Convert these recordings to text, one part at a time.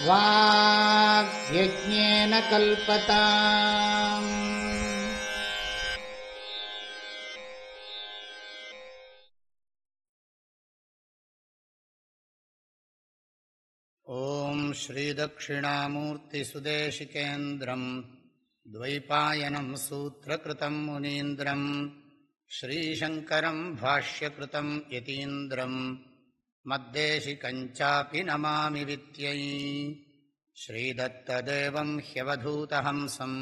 வாக்யஜ்ஞேன கல்பதாம். ஓம் ஸ்ரீதக்ஷிணாமூர்த்திசுதேசிகேந்திரம் த்வைபாயனம் சூத்ரகிருதம் முனீந்திரம் ஸ்ரீசங்கரம் பாஷ்யகிருதம் யதீந்திரம் மத்தேசிகஞ்சாபி நமாமி வித்யை. ஸ்ரீதத்ததேவம் ஹ்யவதூதஹம்சம்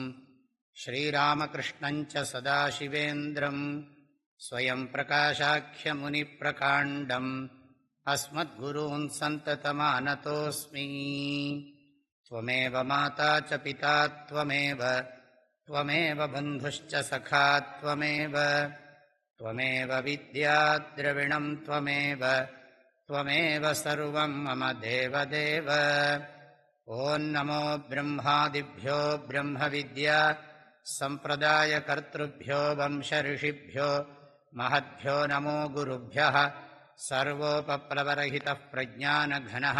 ஸ்ரீராமகிருஷ்ணஞ்ச சதாசிவேந்திரம் ஸ்வயம் பிரகாசாख्यमुनिप्रकाण्डम् अस्मद्गुरून् सन्ततमानतोऽस्मि. त्वमेव माता च पिता त्वमेव बन्धुश्च सखा त्वमेव विद्या द्रविणं त्वमेव सर्वं मम देवदेव. ॐ नमो ब्रह्मादिभ्यो ब्रह्मविद्या सम्प्रदायकर्तृभ्यो वंशऋषिभ्यो महद्भ्यो नमो गुरुभ्यः. सर्वोपप्लवरहितः प्रज्ञानघनः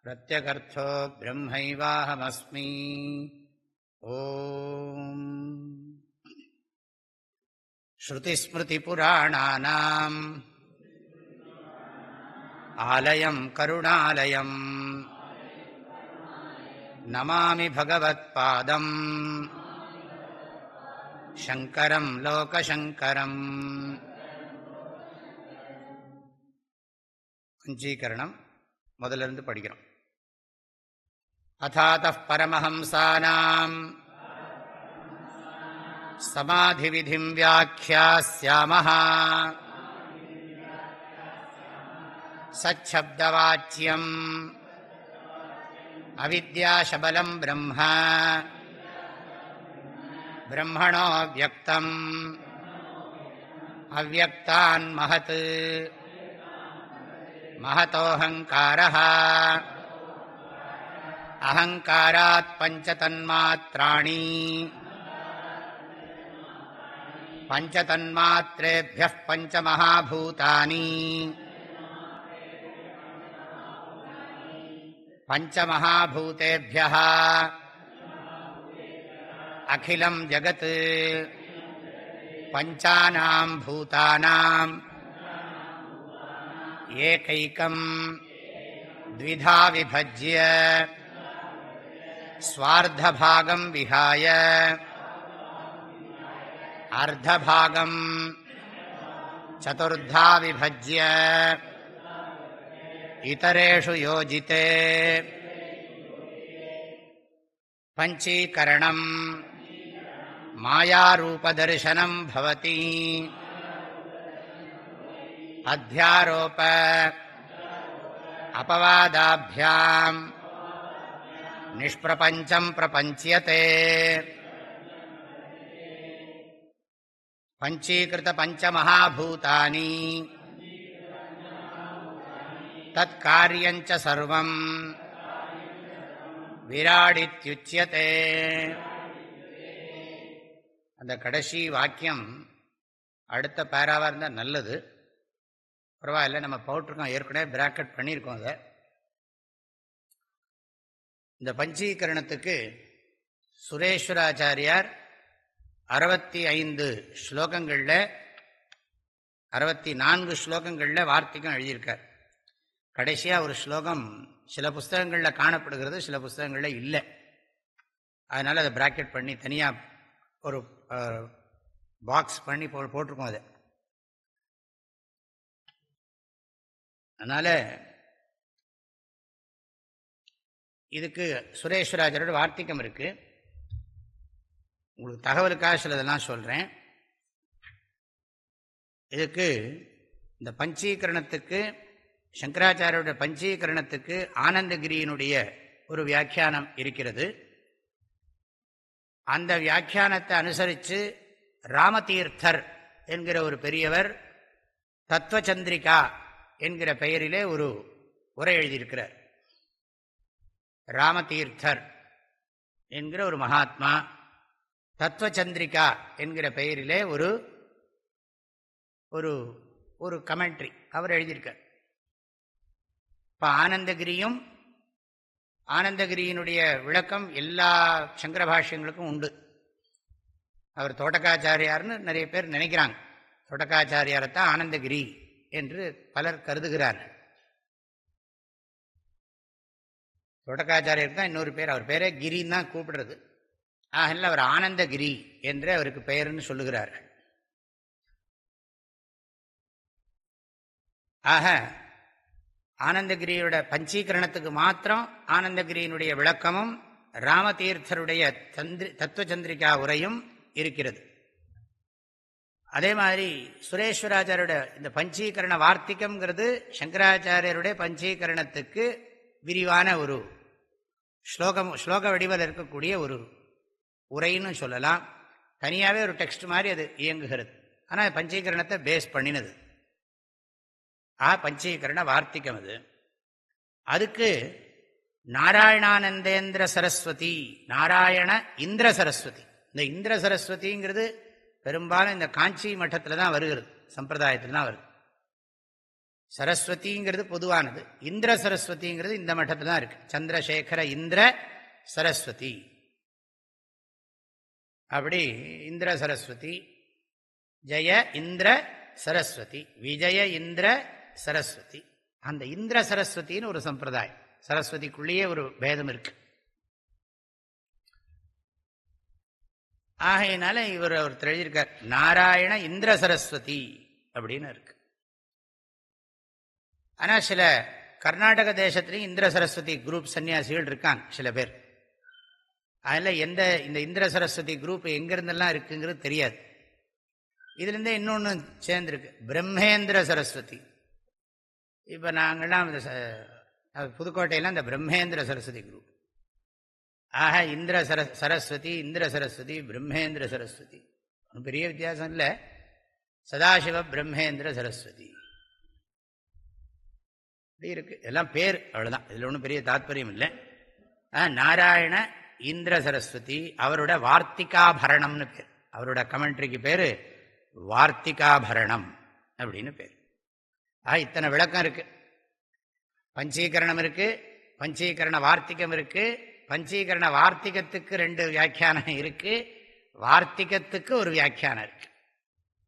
प्रत्यगर्थो ब्रह्मैवाहमस्मि. ॐ श्रुतिस्मृतिपुराणानाम् आलयं करुणालयम् नमामि भगवत्पादम् शङ्करं लोकशङ्करम्. பஞ்சீகரணம் முதலிருந்து படிக்கிறோம். அதாதः பரமஹம்சானாம் சமாதிவிதிம் வியாக்யாஸ்யாமஹ சச்சப்தவாச்யம் அவித்யாசபலம் பிரம்ம பிரம்மணோ வ்யக்தம் அவ்யக்தான் மஹத் மஹதோஹங்காரः அஹங்காராத் பஞ்சதன்மாத்ராணி பஞ்சதன்மாத்ரேभ्यः பஞ்சமஹாபூதானி பஞ்சமஹாபூதேभ्यः அகிலம் ஜகத் பஞ்சானாம் பூதானாம் ஏகைகம் த்விதா விபஜ்ய ஸ்வார்த்தபாகம் விஹாய அர்த்தபாகம் சதுர்தா விபஜ்ய இதரேஷு யோஜிதே. பஞ்சீகரணம் மாயாரூபதர்சனம் பவதி. அத்யாரோப அபவாதாभ्याम् நிஷ்பிரபஞ்சம் பிரபஞ்சியதே. பஞ்சீகிருத பஞ்சமஹாபூதானி தத்கார்யஞ்ச சர்வம் விராடித்யுச்யதே. அந்த கடைசி வாக்கியம் அடுத்த பேராவாக இருந்தால் நல்லது. பரவாயில்ல, நம்ம போட்டிருக்கோம், ஏற்கனவே பிராக்கெட் பண்ணியிருக்கோம். அதை இந்த பஞ்சீகரணத்துக்கு சுரேஸ்வராச்சாரியார் 65 ஸ்லோகங்களில் 64 ஸ்லோகங்களில் வார்த்திகம் எழுதியிருக்கார். கடைசியாக ஒரு ஸ்லோகம் சில புஸ்தகங்களில் காணப்படுகிறது, சில புஸ்தகங்களில் இல்லை. அதனால் அதை பிராக்கெட் பண்ணி தனியாக ஒரு பாக்ஸ் பண்ணி போட்டிருக்கோம். அதை அதனால் இதுக்கு சுரேஸ்வராச்சாரியோட வார்த்திகம் இருக்குது. உங்களுக்கு தகவலுக்காக சிலதெல்லாம் சொல்கிறேன். இதுக்கு இந்த பஞ்சீகரணத்துக்கு சங்கராச்சாரியோட பஞ்சீகரணத்துக்கு ஆனந்தகிரியினுடைய ஒரு வியாக்கியானம் இருக்கிறது. அந்த வியாக்கியானத்தை அனுசரித்து ராமதீர்த்தர் என்கிற ஒரு பெரியவர் தத்துவச்சந்திரிகா என்கிற பெயரிலே ஒரு உரை எழுதியிருக்கிறார். ராமதீர்த்தர் என்கிற ஒரு மகாத்மா தத்துவச்சந்திரிகா என்கிற பெயரிலே ஒரு ஒரு ஒரு கமெண்ட்ரி அவர் எழுதியிருக்கார். இப்போ ஆனந்தகிரியும் ஆனந்தகிரியினுடைய விளக்கம் எல்லா சங்கர பாஷ்யங்களுக்கும் உண்டு. அவர் தோட்டக்காச்சாரியார்னு நிறைய பேர் நினைக்கிறாங்க. தோட்டக்காச்சாரியாரைத்தான் ஆனந்தகிரி என்று பலர் கருதுகிறார்கள். தோட்டக்காச்சாரியருக்கு தான் இன்னொரு பேர், அவர் பேரே கிரின்னு தான் கூப்பிடுறது. ஆகல அவர் ஆனந்தகிரி என்று அவருக்கு பெயர்னு சொல்லுகிறார்கள். ஆக ஆனந்தகிரியோட பஞ்சீகரணத்துக்கு மாத்திரம் ஆனந்தகிரியினுடைய விளக்கமும் ராமதீர்த்தருடைய தத்துவச்சந்திரிகா உரையும் இருக்கிறது. அதே மாதிரி சுரேஸ்வராச்சாரியோட இந்த பஞ்சீகரண வார்த்திகம்ங்கிறது சங்கராச்சாரியருடைய பஞ்சீகரணத்துக்கு விரிவான ஒரு ஸ்லோக வடிவில் இருக்கக்கூடிய ஒரு உரைன்னு சொல்லலாம். தனியாகவே ஒரு டெக்ஸ்ட் மாதிரி அது இயங்குகிறது. ஆனால் பஞ்சீகரணத்தை பேஸ் பண்ணினது. பஞ்சீகரண வார்த்திகம் அது. அதுக்கு நாராயணானந்தேந்திர சரஸ்வதி, நாராயண இந்திர சரஸ்வதி. இந்த இந்திர சரஸ்வதிங்கிறது பெரும்பாலும் இந்த காஞ்சி மட்டத்தில் தான் வருகிறது, சம்பிரதாயத்தில் தான் வருது. சரஸ்வதிங்கிறது பொதுவானது. இந்திர சரஸ்வதிங்கிறது இந்த மட்டத்தில் தான் இருக்கு. சந்திரசேகர இந்திர சரஸ்வதி, அப்படி இந்திர சரஸ்வதி, ஜெய இந்திர சரஸ்வதி, விஜய இந்திர சரஸ்வதி. அந்த இந்திர சரஸ்வதினு ஒரு சம்பிரதாயம், சரஸ்வதிக்குள்ளேயே ஒரு பேதம் இருக்கு. ஆகையினால ஒருத்தர் எழுதியிருக்கார் நாராயண இந்திர சரஸ்வதி அப்படின்னு இருக்கு. ஆனால் சில கர்நாடக தேசத்துலையும் இந்திர சரஸ்வதி குரூப் சன்னியாசிகள் இருக்காங்க சில பேர். அதில் இந்த இந்திர சரஸ்வதி குரூப் எங்கிருந்தெல்லாம் இருக்குங்கிறது தெரியாது. இதுலேருந்தே இன்னொன்று சேர்ந்துருக்கு, பிரம்மேந்திர சரஸ்வதி. இப்போ நாங்கள்லாம் புதுக்கோட்டையெல்லாம் இந்த பிரம்மேந்திர சரஸ்வதி குரூப். ஆக இந்திர சரஸ்வதி, இந்திர சரஸ்வதி, பிரம்மேந்திர சரஸ்வதி, ஒன்றும் பெரிய வித்தியாசம் இல்லை. சதாசிவ பிரம்மேந்திர சரஸ்வதி இப்படி இருக்கு. எல்லாம் பேர், அவ்வளோதான். இதில் ஒன்றும் பெரிய தாத்பரியம் இல்லை. நாராயண இந்திர சரஸ்வதி, அவரோட வார்த்திகாபரணம்னு பேர். அவரோட கமெண்ட்ரிக்கு பேர் வார்த்திகாபரணம் அப்படின்னு பேர். இத்தனை விளக்கம் இருக்கு. பஞ்சீகரணம் இருக்கு, பஞ்சீகரண வார்த்திகம் இருக்கு, பஞ்சீகரண வார்த்திகத்துக்கு 2 வியாக்கியானம் இருக்கு, வார்த்திகத்துக்கு ஒரு வியாக்கியானம் இருக்கு.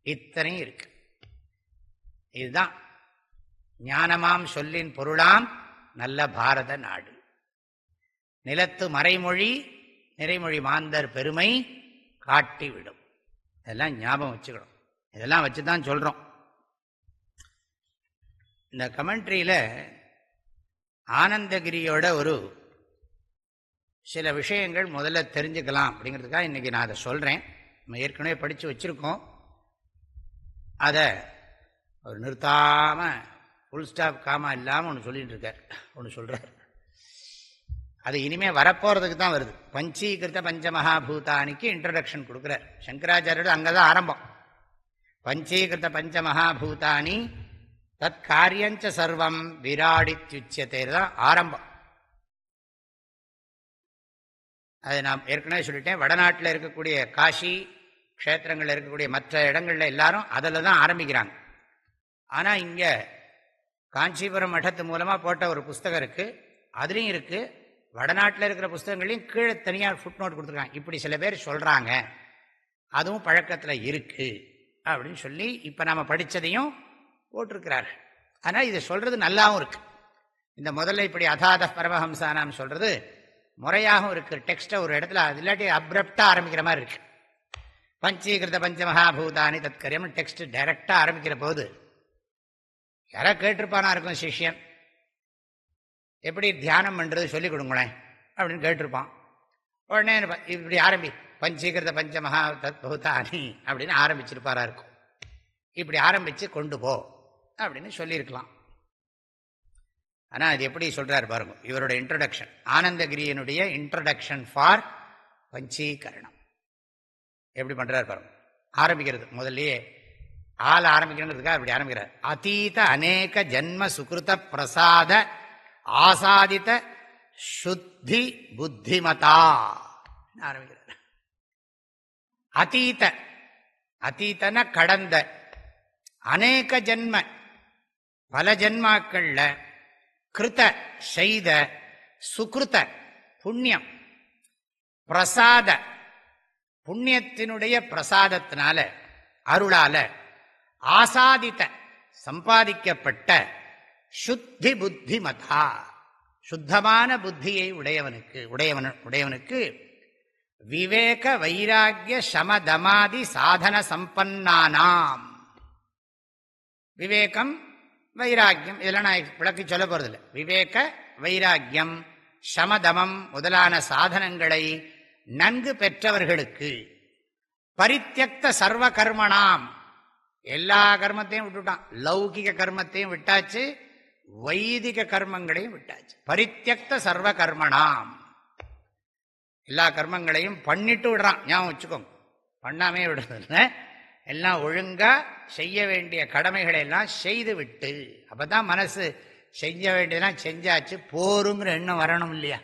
இத்தனையும் இருக்கு. இதுதான் ஞானமாம் சொல்லின் பொருளாம் நல்ல பாரத நாடு. நிலத்து மறைமொழி நிறைமொழி மாந்தர் பெருமை காட்டிவிடும். இதெல்லாம் ஞாபகம் வச்சுக்கணும். இதெல்லாம் வச்சுதான் சொல்றோம். இந்த கமெண்ட்ரியில ஆனந்தகிரியோட ஒரு சில விஷயங்கள் முதல்ல தெரிஞ்சுக்கலாம் அப்படிங்கிறதுக்காக இன்னைக்கு நான் அதை சொல்றேன். நம்ம ஏற்கனவே படித்து வச்சிருக்கோம். அதை அவர் நிறுத்தாம ஃபுல் ஸ்டாப் காமா இல்லாமல் ஒன்று சொல்லிட்டு இருக்கார், ஒன்று சொல்றார். அது இனிமே வரப்போறதுக்கு தான் வருது. பஞ்சீகிருத பஞ்சமகாபூதானிக்கு இன்ட்ரடக்ஷன் கொடுக்குறார் சங்கராச்சாரியோட. அங்கதான் ஆரம்பம். பஞ்சீகிருத பஞ்சமகாபூதானி தத் காரியஞ்ச சர்வம் விராடித்யுச்சியதே தான் ஆரம்பம். அதை நான் ஏற்கனவே சொல்லிட்டேன். வடநாட்டில் இருக்கக்கூடிய காசி க்ஷேத்திரங்களில் இருக்கக்கூடிய மற்ற இடங்கள்ல எல்லாரும் அதில் தான் ஆரம்பிக்கிறாங்க. ஆனால் இங்கே காஞ்சிபுரம் மட்டத்து மூலமாக போட்ட ஒரு புஸ்தகம் இருக்குது, அதுலேயும் இருக்குது. வடநாட்டில் இருக்கிற புஸ்தகங்களையும் கீழே தனியாக ஃபுட் நோட் கொடுத்துருக்காங்க. இப்படி சில பேர் சொல்கிறாங்க, அதுவும் பழக்கத்தில் இருக்குது அப்படின்னு சொல்லி இப்போ நாம் படித்ததையும் போட்டிருக்கிறார்கள். ஆனால் இதை சொல்கிறது நல்லாவும் இருக்குது. இந்த முதல்ல இப்படி அதாத பரமஹம்சானாம் சொல்கிறது முறையாகவும் இருக்குது. டெக்ஸ்ட்டை ஒரு இடத்துல அது இல்லாட்டி அப்ரப்டாக ஆரம்பிக்கிற மாதிரி இருக்குது. பஞ்சீகிருத பஞ்சமகாபூதானி தத்கரியம் டெக்ஸ்ட் டைரக்டாக ஆரம்பிக்கிற போது யாரா கேட்டிருப்பானா இருக்கும் சிஷ்யன், எப்படி தியானம் பண்ணுறது சொல்லிக் கொடுங்களேன் அப்படின்னு கேட்டிருப்பான். உடனே இப்படி ஆரம்பி பஞ்சீகிருத பஞ்சமகா தத்பூதானி அப்படின்னு ஆரம்பிச்சிருப்பாரா இருக்கும். இப்படி ஆரம்பித்து கொண்டு போ அப்படின்னு சொல்லியிருக்கலாம். ஆனால் அது எப்படி சொல்கிறார் பாருங்க. இவரோட இன்ட்ரடக்ஷன், ஆனந்தகிரியனுடைய இன்ட்ரடக்ஷன் ஃபார் பஞ்சீகரணம் எப்படி பண்ணுறார் பாருங்க. ஆரம்பிக்கிறது முதல்லையே ஆள் ஆரம்பிக்கணுங்கிறதுக்காக அப்படி ஆரம்பிக்கிறார். அதீத அநேக ஜன்ம சுகிருத பிரசாத ஆசாதித்த சுத்தி புத்திமதா ஆரம்பிக்கிறார். அதீத, அதீதன கடந்த, அநேக ஜன்ம பல ஜன்மாக்கள்ல, கிருத செய்த, சுக்ருத புண்ணியம், பிரசாத புண்ணியத்தினுடைய பிரசாதத்தினால அருளால ஆசாதித்த சம்பாதிக்கப்பட்ட சுத்தி புத்தி மதா சுத்தமான புத்தியை உடையவனுக்கு விவேக வைராகிய சமதமாதி சாதன சம்பன்னானாம். விவேகம் வைராக்கியம் இதெல்லாம் நான் விளக்கி சொல்ல போறதில்லை. விவேக வைராக்கியம் சமதமம் முதலான சாதனங்களை நன்கு பெற்றவர்களுக்கு பரித்யக்த சர்வ கர்மணாம் எல்லா கர்மத்தையும் விட்டுட்டான். லௌகிக கர்மத்தையும் விட்டாச்சு, வைதிக கர்மங்களையும் விட்டாச்சு. பரித்யக்த சர்வ கர்மணாம் எல்லா கர்மங்களையும் பண்ணிட்டு விடுறான். ஞாபகம் வச்சுக்கோங்க, பண்ணாமே விடுறதில்லை. எல்லாம் ஒழுங்கா செய்ய வேண்டிய கடமைகளை எல்லாம் செய்து விட்டு, அப்பதான் மனசு செய்ய வேண்டியதெல்லாம் செஞ்சாச்சு போருங்கிற எண்ணம் வரணும் இல்லையா?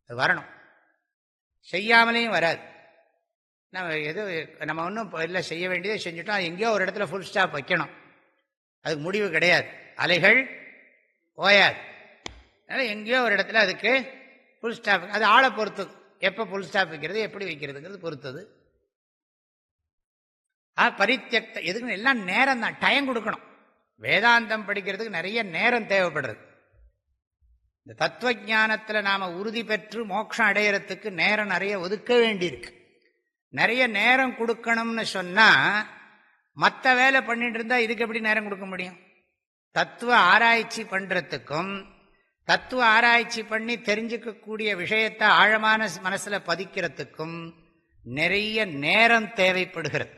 அது வரணும். செய்யாமலேயும் வராது. நம்ம ஒன்றும் இல்லை, செய்ய வேண்டியதை செஞ்சுட்டோம், அது எங்கேயோ ஒரு இடத்துல ஃபுல் ஸ்டாப் வைக்கணும். அதுக்கு முடிவு கிடையாது, அலைகள் ஓயாது. அதனால் எங்கேயோ ஒரு இடத்துல அதுக்கு ஃபுல் ஸ்டாப், அது ஆளை பொறுத்தது. எப்போ ஃபுல் ஸ்டாப் வைக்கிறது, எப்படி வைக்கிறதுங்கிறது பொறுத்தது. பரித்யக்த எதுக்கு எல்லாம் நேரம் தான், டைம் கொடுக்கணும். வேதாந்தம் படிக்கிறதுக்கு நிறைய நேரம் தேவைப்படுறது. இந்த தத்துவ ஞானத்தில் நாம் உறுதி பெற்று மோட்சம் அடையிறதுக்கு நேரம் நிறைய ஒதுக்க வேண்டியிருக்கு. நிறைய நேரம் கொடுக்கணும்னு சொன்னால் மற்ற வேலை பண்ணிட்டு இருந்தால் இதுக்கு எப்படி நேரம் கொடுக்க முடியும்? தத்துவ ஆராய்ச்சி பண்ணுறதுக்கும் தத்துவ ஆராய்ச்சி பண்ணி தெரிஞ்சுக்கக்கூடிய விஷயத்தை ஆழமான மனசில் பதிக்கிறதுக்கும் நிறைய நேரம் தேவைப்படுகிறது.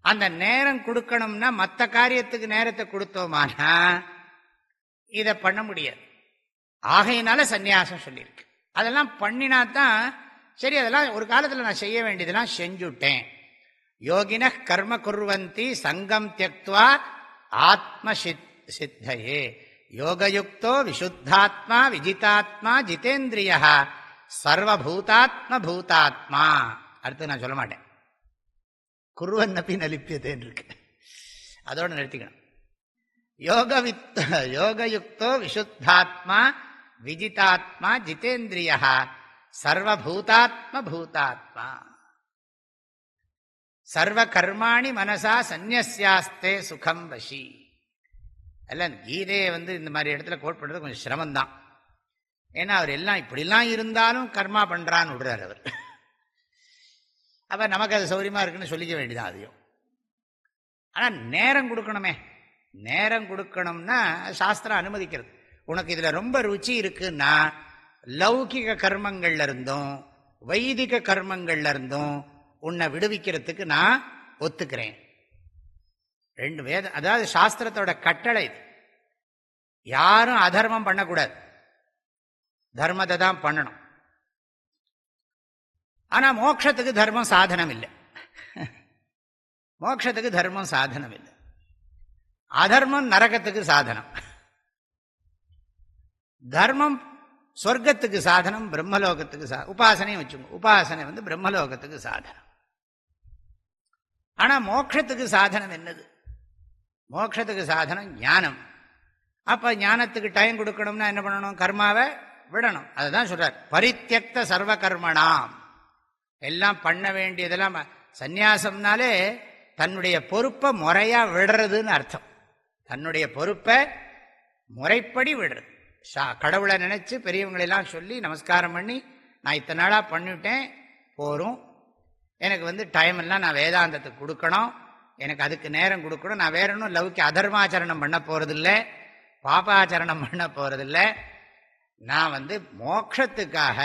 அந்த நேரம் கொடுக்கணும்னா மற்ற காரியத்துக்கு நேரத்தை கொடுத்தோமானா இதை பண்ண முடியாது. ஆகையினால சந்நியாசம் சொல்லியிருக்கு. அதெல்லாம் பண்ணினா தான் சரி. அதெல்லாம் ஒரு காலத்தில் நான் செய்ய வேண்டியதெல்லாம் செஞ்சுட்டேன். யோகின கர்ம குர்வந்தி சங்கம் தியக்த்வா ஆத்ம சித்தையே யோகயுக்தோ விசுத்தாத்மா விஜிதாத்மா ஜிதேந்திரியா சர்வபூதாத்ம பூதாத்மா. அடுத்து நான் சொல்ல மாட்டேன், குர்வன்னப்பி நலிப்பியதேன்னு இருக்கு, அதோட நிறுத்திக்கணும். யோகயுக்தோ விசுத்தாத்மா விஜிதாத்மா ஜிதேந்திரியா சர்வபூதாத்ம பூதாத்மா சர்வ கர்மாணி மனசா சந்நியாஸ்தே சுகம் வசி. எல்லாம் கீதையை இந்த மாதிரி இடத்துல கோட் பண்றது கொஞ்சம் சிரமம்தான். ஏன்னா அவர் எல்லாம் இப்படிலாம் இருந்தாலும் கர்மா பண்றான்னு விடுறாரு அவர். அப்ப நமக்கு அது சௌரியமா இருக்குன்னு சொல்லிக்க வேண்டியதான் அதையும். ஆனா நேரம் கொடுக்கணுமே. நேரம் கொடுக்கணும்னா சாஸ்திரம் அனுமதிக்கிறது. உனக்கு இதுல ரொம்ப ருச்சி இருக்குன்னா லௌகிக கர்மங்கள்ல இருந்தும் வைதிக கர்மங்கள்ல இருந்தும் உன்னை விடுவிக்கிறதுக்கு நான் ஒத்துக்கிறேன். ரெண்டு வேதம், அதாவது சாஸ்திரத்தோட கட்டளை இது. யாரும் அதர்மம் பண்ணக்கூடாது, தர்மத்தை தான் பண்ணணும். ஆனா மோட்சத்துக்கு தர்மம் சாதனம் இல்லை. மோட்சத்துக்கு தர்மம் சாதனம் இல்லை. அதர்மம் நரகத்துக்கு சாதனம். தர்மம் சொர்க்கத்துக்கு சாதனம், பிரம்மலோகத்துக்கு உபாசனையும் வச்சுக்கோங்க. உபாசனை பிரம்மலோகத்துக்கு சாதனம். ஆனா மோட்சத்துக்கு சாதனம் என்னது? மோட்சத்துக்கு சாதனம் ஞானம். அப்ப ஞானத்துக்கு டைம் கொடுக்கணும்னா என்ன பண்ணணும்? கர்மாவை விடணும். அதுதான் சொல்றார், பரித்யக்த சர்வ கர்மணாம். எல்லாம் பண்ண வேண்டியதெல்லாம் சந்நியாசம்னாலே தன்னுடைய பொறுப்பை முறையா விடுறதுன்னு அர்த்தம். தன்னுடைய பொறுப்பை முறைப்படி விடுறது. கடவுளை நினைச்சு பெரியவங்களெல்லாம் சொல்லி நமஸ்காரம் பண்ணி நான் இத்தனை நாளா பண்ணிவிட்டேன் போரும், எனக்கு டைம் எல்லாம் நான் வேதாந்தத்துக்கு கொடுக்கணும், எனக்கு அதுக்கு நேரம் கொடுக்கணும். நான் வேற ஒன்றும் லவுக்கு அதர்மாச்சரணம் பண்ண போறதில்லை, பாபாச்சரணம் பண்ண போறதில்லை. நான் மோட்சத்துக்காக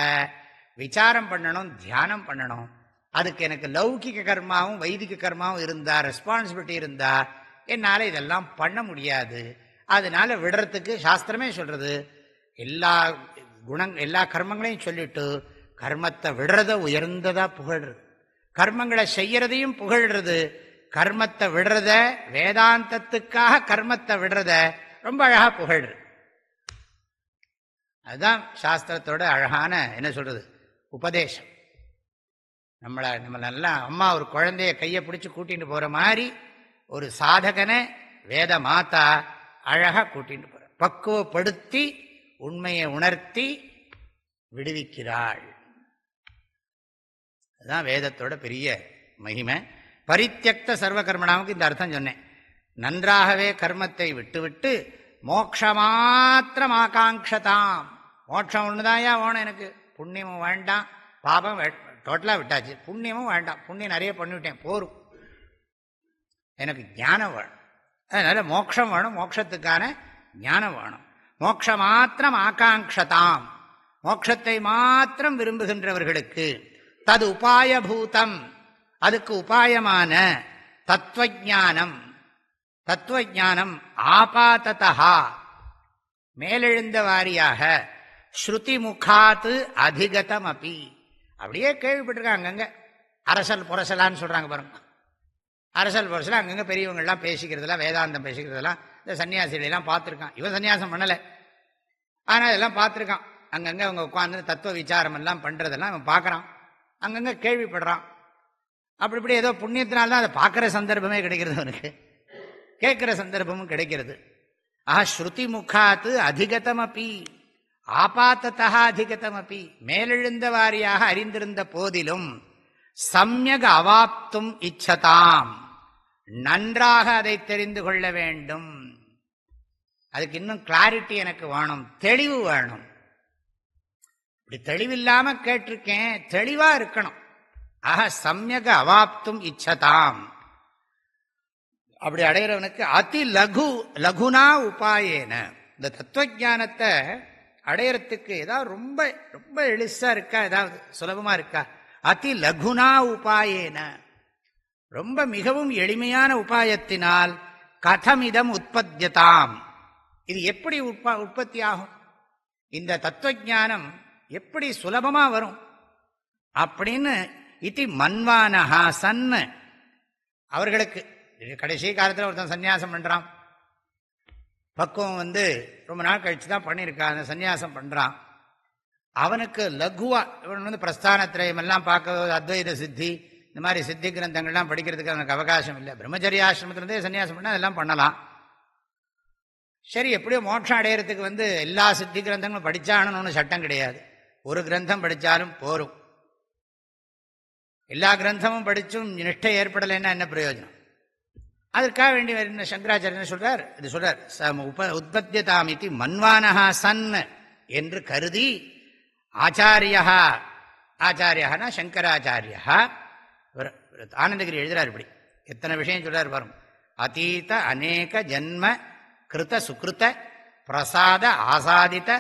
விசாரம் பண்ணணும், தியானம் பண்ணணும். அதுக்கு எனக்கு லௌகிக கர்மாவும் வைதிக கர்மாவும் இருந்தா, ரெஸ்பான்சிபிலிட்டி இருந்தா என்னால் இதெல்லாம் பண்ண முடியாது. அதனால விடுறதுக்கு சாஸ்திரமே சொல்றது, எல்லா கர்மங்களையும் சொல்லிட்டு கர்மத்தை விடுறத உயர்ந்ததா புகழ்றது, கர்மங்களை செய்யறதையும் புகழ்றது, கர்மத்தை விடுறத வேதாந்தத்துக்காக கர்மத்தை விடுறத ரொம்ப அழகா புகழ்றது. அதுதான் சாஸ்திரத்தோட அழகான என்ன சொல்றது உபதேசம். நம்ம நல்லா அம்மா ஒரு குழந்தைய கையை பிடிச்சி கூட்டிட்டு போற மாதிரி ஒரு சாதகனை வேத மாதா அழகா கூட்டிட்டு போற, பக்குவப்படுத்தி உண்மையை உணர்த்தி விடுவிக்கிறாள். அதுதான் வேதத்தோட பெரிய மகிமை. பரித்தியக்த சர்வ கர்மணாவுக்கு இந்த அர்த்தம் சொன்னேன். நன்றாகவே கர்மத்தை விட்டுவிட்டு மோட்சமாத்திரம் ஆகாங்ஷதாம். மோட்சம் ஒண்ணுதாயா வேணும் எனக்கு, புண்ணியமும் வேண்டாம் பாபம் டோட்டலாக விட்டாச்சு, புண்ணியமும் வேண்டாம், புண்ணியம் நிறைய பண்ணிவிட்டேன் போரும், எனக்கு ஞானம் வேணும். அதனால மோட்சம் வேணும், மோட்சத்துக்கான ஞானம் வேணும். மோட்ச மாத்திரம் ஆகாங்ஷதாம், மோட்சத்தை மாத்திரம் விரும்புகின்றவர்களுக்கு தது உபாயபூதம், அதுக்கு உபாயமான தத்துவஞானம், தத்துவஞானம் ஆபாததா மேலெழுந்த வாரியாக ஸ்ருதி முகாத்து அதிகதம் அப்பி, அப்படியே கேள்விப்பட்டிருக்காங்க. அங்கங்க அரசல் புரசலான்னு சொல்றாங்க பாருங்க, அரசல் புரசலா அங்கங்க பெரியவங்கள்லாம் பேசிக்கிறதெல்லாம், வேதாந்தம் பேசிக்கிறதெல்லாம் இந்த சன்னியாசிகளெல்லாம் பார்த்துருக்கான். இவன் சன்னியாசம் பண்ணலை, ஆனால் இதெல்லாம் பார்த்துருக்கான். அங்கங்கே அவங்க உட்காந்து தத்துவ விசாரம் எல்லாம் பண்ணுறதெல்லாம் அவன் பார்க்குறான், அங்கங்கே கேள்விப்படுறான். அப்படி இப்படி ஏதோ புண்ணியத்தினால்தான் அதை பார்க்குற சந்தர்ப்பமே கிடைக்கிறது, அவனுக்கு கேட்குற சந்தர்ப்பமும் கிடைக்கிறது. ஆஹா ஸ்ருதி முகாத்து அதிகதமப்பி ஆபாத்ததா அதிகதமப்பி, மேலெழுந்த வாரியாக அறிந்திருந்த போதிலும் சம்யக் அவாப்தும் இச்சதாம், நன்றாக அதை தெரிந்து கொள்ள வேண்டும். அதுக்கு இன்னும் கிளாரிட்டி எனக்கு வேணும், தெளிவு வேணும். இப்படி தெளிவில்லாம கேட்டிருக்கேன், தெளிவா இருக்கணும். ஆக சம்யக் அவாப்தும் இச்சதாம், அப்படி அடைகிறவனுக்கு அதி லகு லகுனா உபாயேன, இந்த தத்துவஞானத்தை அடையறதுக்கு ஏதாவது ரொம்ப ரொம்ப எளிசா இருக்கா, ஏதாவது சுலபமா இருக்கா? அதி லகுனா உபாயேன, ரொம்ப மிகவும் எளிமையான உபாயத்தினால் கதமிதம் உற்பத்தியதாம், இது எப்படி உற்பத்தி ஆகும், இந்த தத்துவஞானம் எப்படி சுலபமா வரும் அப்படின்னு இதி மன்வானஹா சன், அவர்களுக்கு கடைசி காலத்தில் ஒருத்தன் சன்னியாசம் பண்றான், பக்குவம் ரொம்ப நாள் கழிச்சு தான் பண்ணியிருக்கான், அந்த சன்னியாசம் பண்றான். அவனுக்கு லகுவா, இவன் பிரஸ்தானத்திரயம் எல்லாம் பார்க்க, அத்வைத சித்தி இந்த மாதிரி சித்தி கிரந்தங்கள்லாம் படிக்கிறதுக்கு அவனுக்கு அவகாசம் இல்லை. பிரம்மச்சரியாசிரமத்திலிருந்தே சன்னியாசம் பண்ணால் அதெல்லாம் பண்ணலாம். சரி, எப்படியோ மோட்சம் அடையிறதுக்கு எல்லா சித்தி கிரந்தங்களும் படிச்சானுன்னு சட்டம் கிடையாது. ஒரு கிரந்தம் படித்தாலும் போரும். எல்லா கிரந்தமும் படிச்சும் நிஷ்டை ஏற்படலைன்னா என்ன பிரயோஜனம்? அதற்காக வேண்டி சங்கராச்சாரியன் சொல்றார், இது சொல்றார், உற்பத்தியதாமிதி மன்வானஹா சன் என்று கருதி ஆச்சாரியா, ஆச்சாரியானா சங்கராச்சாரியா, ஆனந்தகிரி எழுதுறார். இப்படி எத்தனை விஷயம் சொல்றார் பாருங்க. அதீத அநேக ஜன்ம கிருத சுகிருத பிரசாத ஆசாதித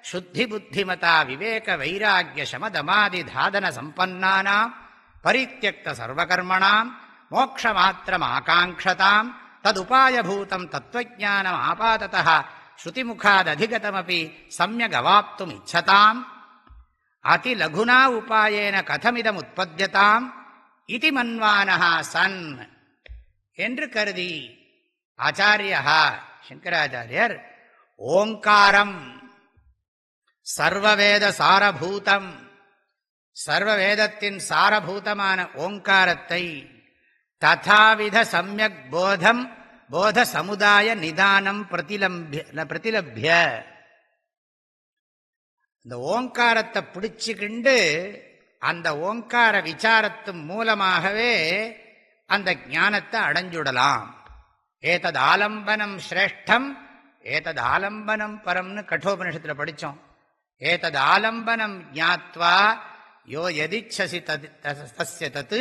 சுத்தி புத்திமதா விவேக வைராக்கிய சமதமாதி தாதன சம்பன்னானாம் பரித்யக்த சர்வகர்மணாம் மோக்ஷமாத்திரம் ஆகாங்ஷதாம் ததுபாயபூதம் தத்துவஞானம் ஆபாததா ஸ்ருதிமுகாததிகதமபி சம்யக் அவாப்தும் இச்சதாம் அதி லகுனா உபாயேன கதமிதம் உற்பத்தியதாம் இதி மன்வானஹா சன் என்று கருதி ஆச்சாரியா சங்கராச்சாரியர் ஓங்காரம் சர்வவேத சாரபூதம், சர்வவேதத்தின் சாரபூதமான ஓங்காரத்தை ததாவித சம்யக் போதம் போத சமுதாய நிதானம் பிரதிலப்ய, இந்த ஓங்காரத்தை பிடிச்சுக்கிண்டு அந்த ஓங்கார விசாரத்து மூலமாகவே அந்த ஞானத்தை அடைஞ்சுடலாம். ஏதது ஆலம்பனம் ஸ்ரேஷ்டம் ஏதது ஆலம்பனம் பரம்னு கட்டோபனிஷத்தில் படித்தோம். ஏதது ஆலம்பனம் ஞாத்வா யோ யதிச்சசி தஸ்ய தத்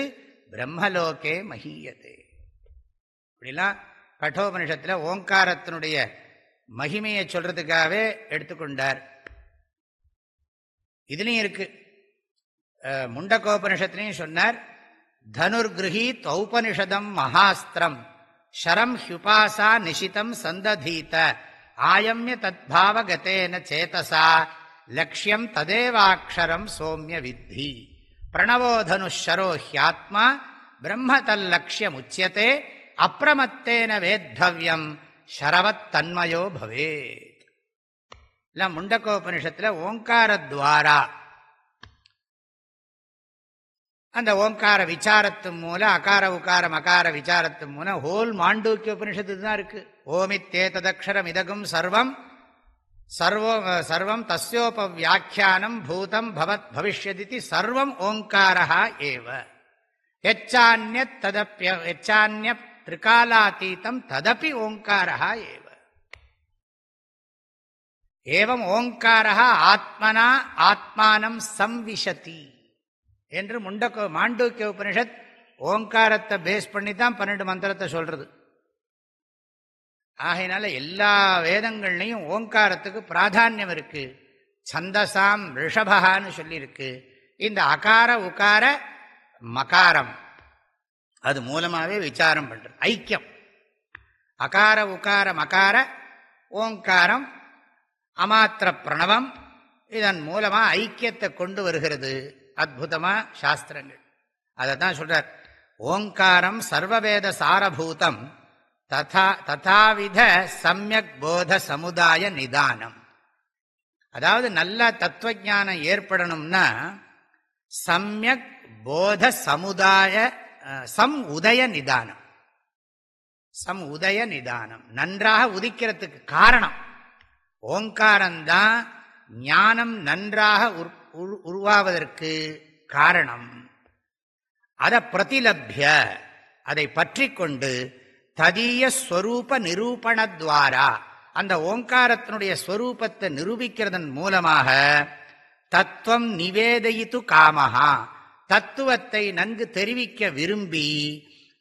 பிரம்மலோகே மஹீயதே. இப்படிலாம் கட்டோபனிஷத்தில் ஓங்காரத்தினுடைய மகிமையை சொல்றதுக்காகவே எடுத்துக்கொண்டார். இதுலையும் இருக்கு, முண்டகோபனிஷத்துலையும் சொன்னார், தனுர்கிருஹீத் ஔபனிஷதம் மகாஸ்திரம் ஷரம் ஹ்யுபாசா நிஷிதம் சந்ததீத ஆயம்ய தத்பாவகதேன சேதசா லக்ஷ்யம் ததேவாக்ஷரம் சோம்ய வித்தி பிரணவோ தனுஷரோ ஹ்யாத்மா பிரம்ம தல்லக்ஷ்யம் உச்சியதே அப்ரமத்தேன வேத்தவ்யம் ஷரவத் தன்மயோ பவேத். இல்லை முண்டகோபனிஷத்தில் ஓங்காரத்வாரா, அந்த ஓங்கார விசாரத்து மூலம் அகார உகார மகார விசாரத்து மூலம் ஹோல் மாண்டூக்கிய உபனிஷத்து தான் இருக்கு. ஓமித்தேததக்ஷரம் இதகும் சர்வம் சர்வம் தஸ்யோபவியாக்கியானம் பூதம் பவத் பவிஷ்யதி சர்வம் ஓங்காரः ஏவ யச்சான்யத் திரிகாலாதீதம் ததபி ஓங்காரः ஏவ. ஏவம் ஓங்காரः ஆத்மனா ஆத்மானம் சம்விஷதி என்று மாண்டூக்கிய உபனிஷத் ஓங்காரத்தை பேஸ் பண்ணி தான் 12 மந்திரத்தை சொல்றது. ஆகையினால எல்லா வேதங்கள்லையும் ஓங்காரத்துக்கு பிராதான்யம் இருக்கு. சந்தசாம் ரிஷபகான்னு சொல்லியிருக்கு. இந்த அகார உகார மகாரம் அது மூலமாகவே விசாரம் பண்றது. ஐக்கியம் அகார உகார மகார ஓங்காரம் அமாத்திர பிரணவம் இதன் மூலமா ஐக்கியத்தை கொண்டு வருகிறது. அற்புதமா சாஸ்திரங்கள் அதை தான் சொல்றார். ஓங்காரம் சர்வவேத சாரபூதம் ததாவித சம்யக் போத சமுதாய நிதானம். அதாவது நல்ல தத்துவஞானம் ஏற்படணும்னா சம்யக் போத சமுதாய உதய நிதானம். உதய நிதானம் நன்றாக உதிக்கிறதுக்கு காரணம் ஓங்காரம்தான். ஞானம் நன்றாக உருவாவதற்கு காரணம். அதை பிரதிலப்ய அதை பற்றி கொண்டு ததீய ஸ்வரூப நிரூபணத்வாரா அந்த ஓங்காரத்தினுடைய ஸ்வரூபத்தை நிரூபிக்கிறதன் மூலமாக தத்துவம் நிவேதயித்து காமஹா தத்துவத்தை நன்கு தெரிவிக்க விரும்பி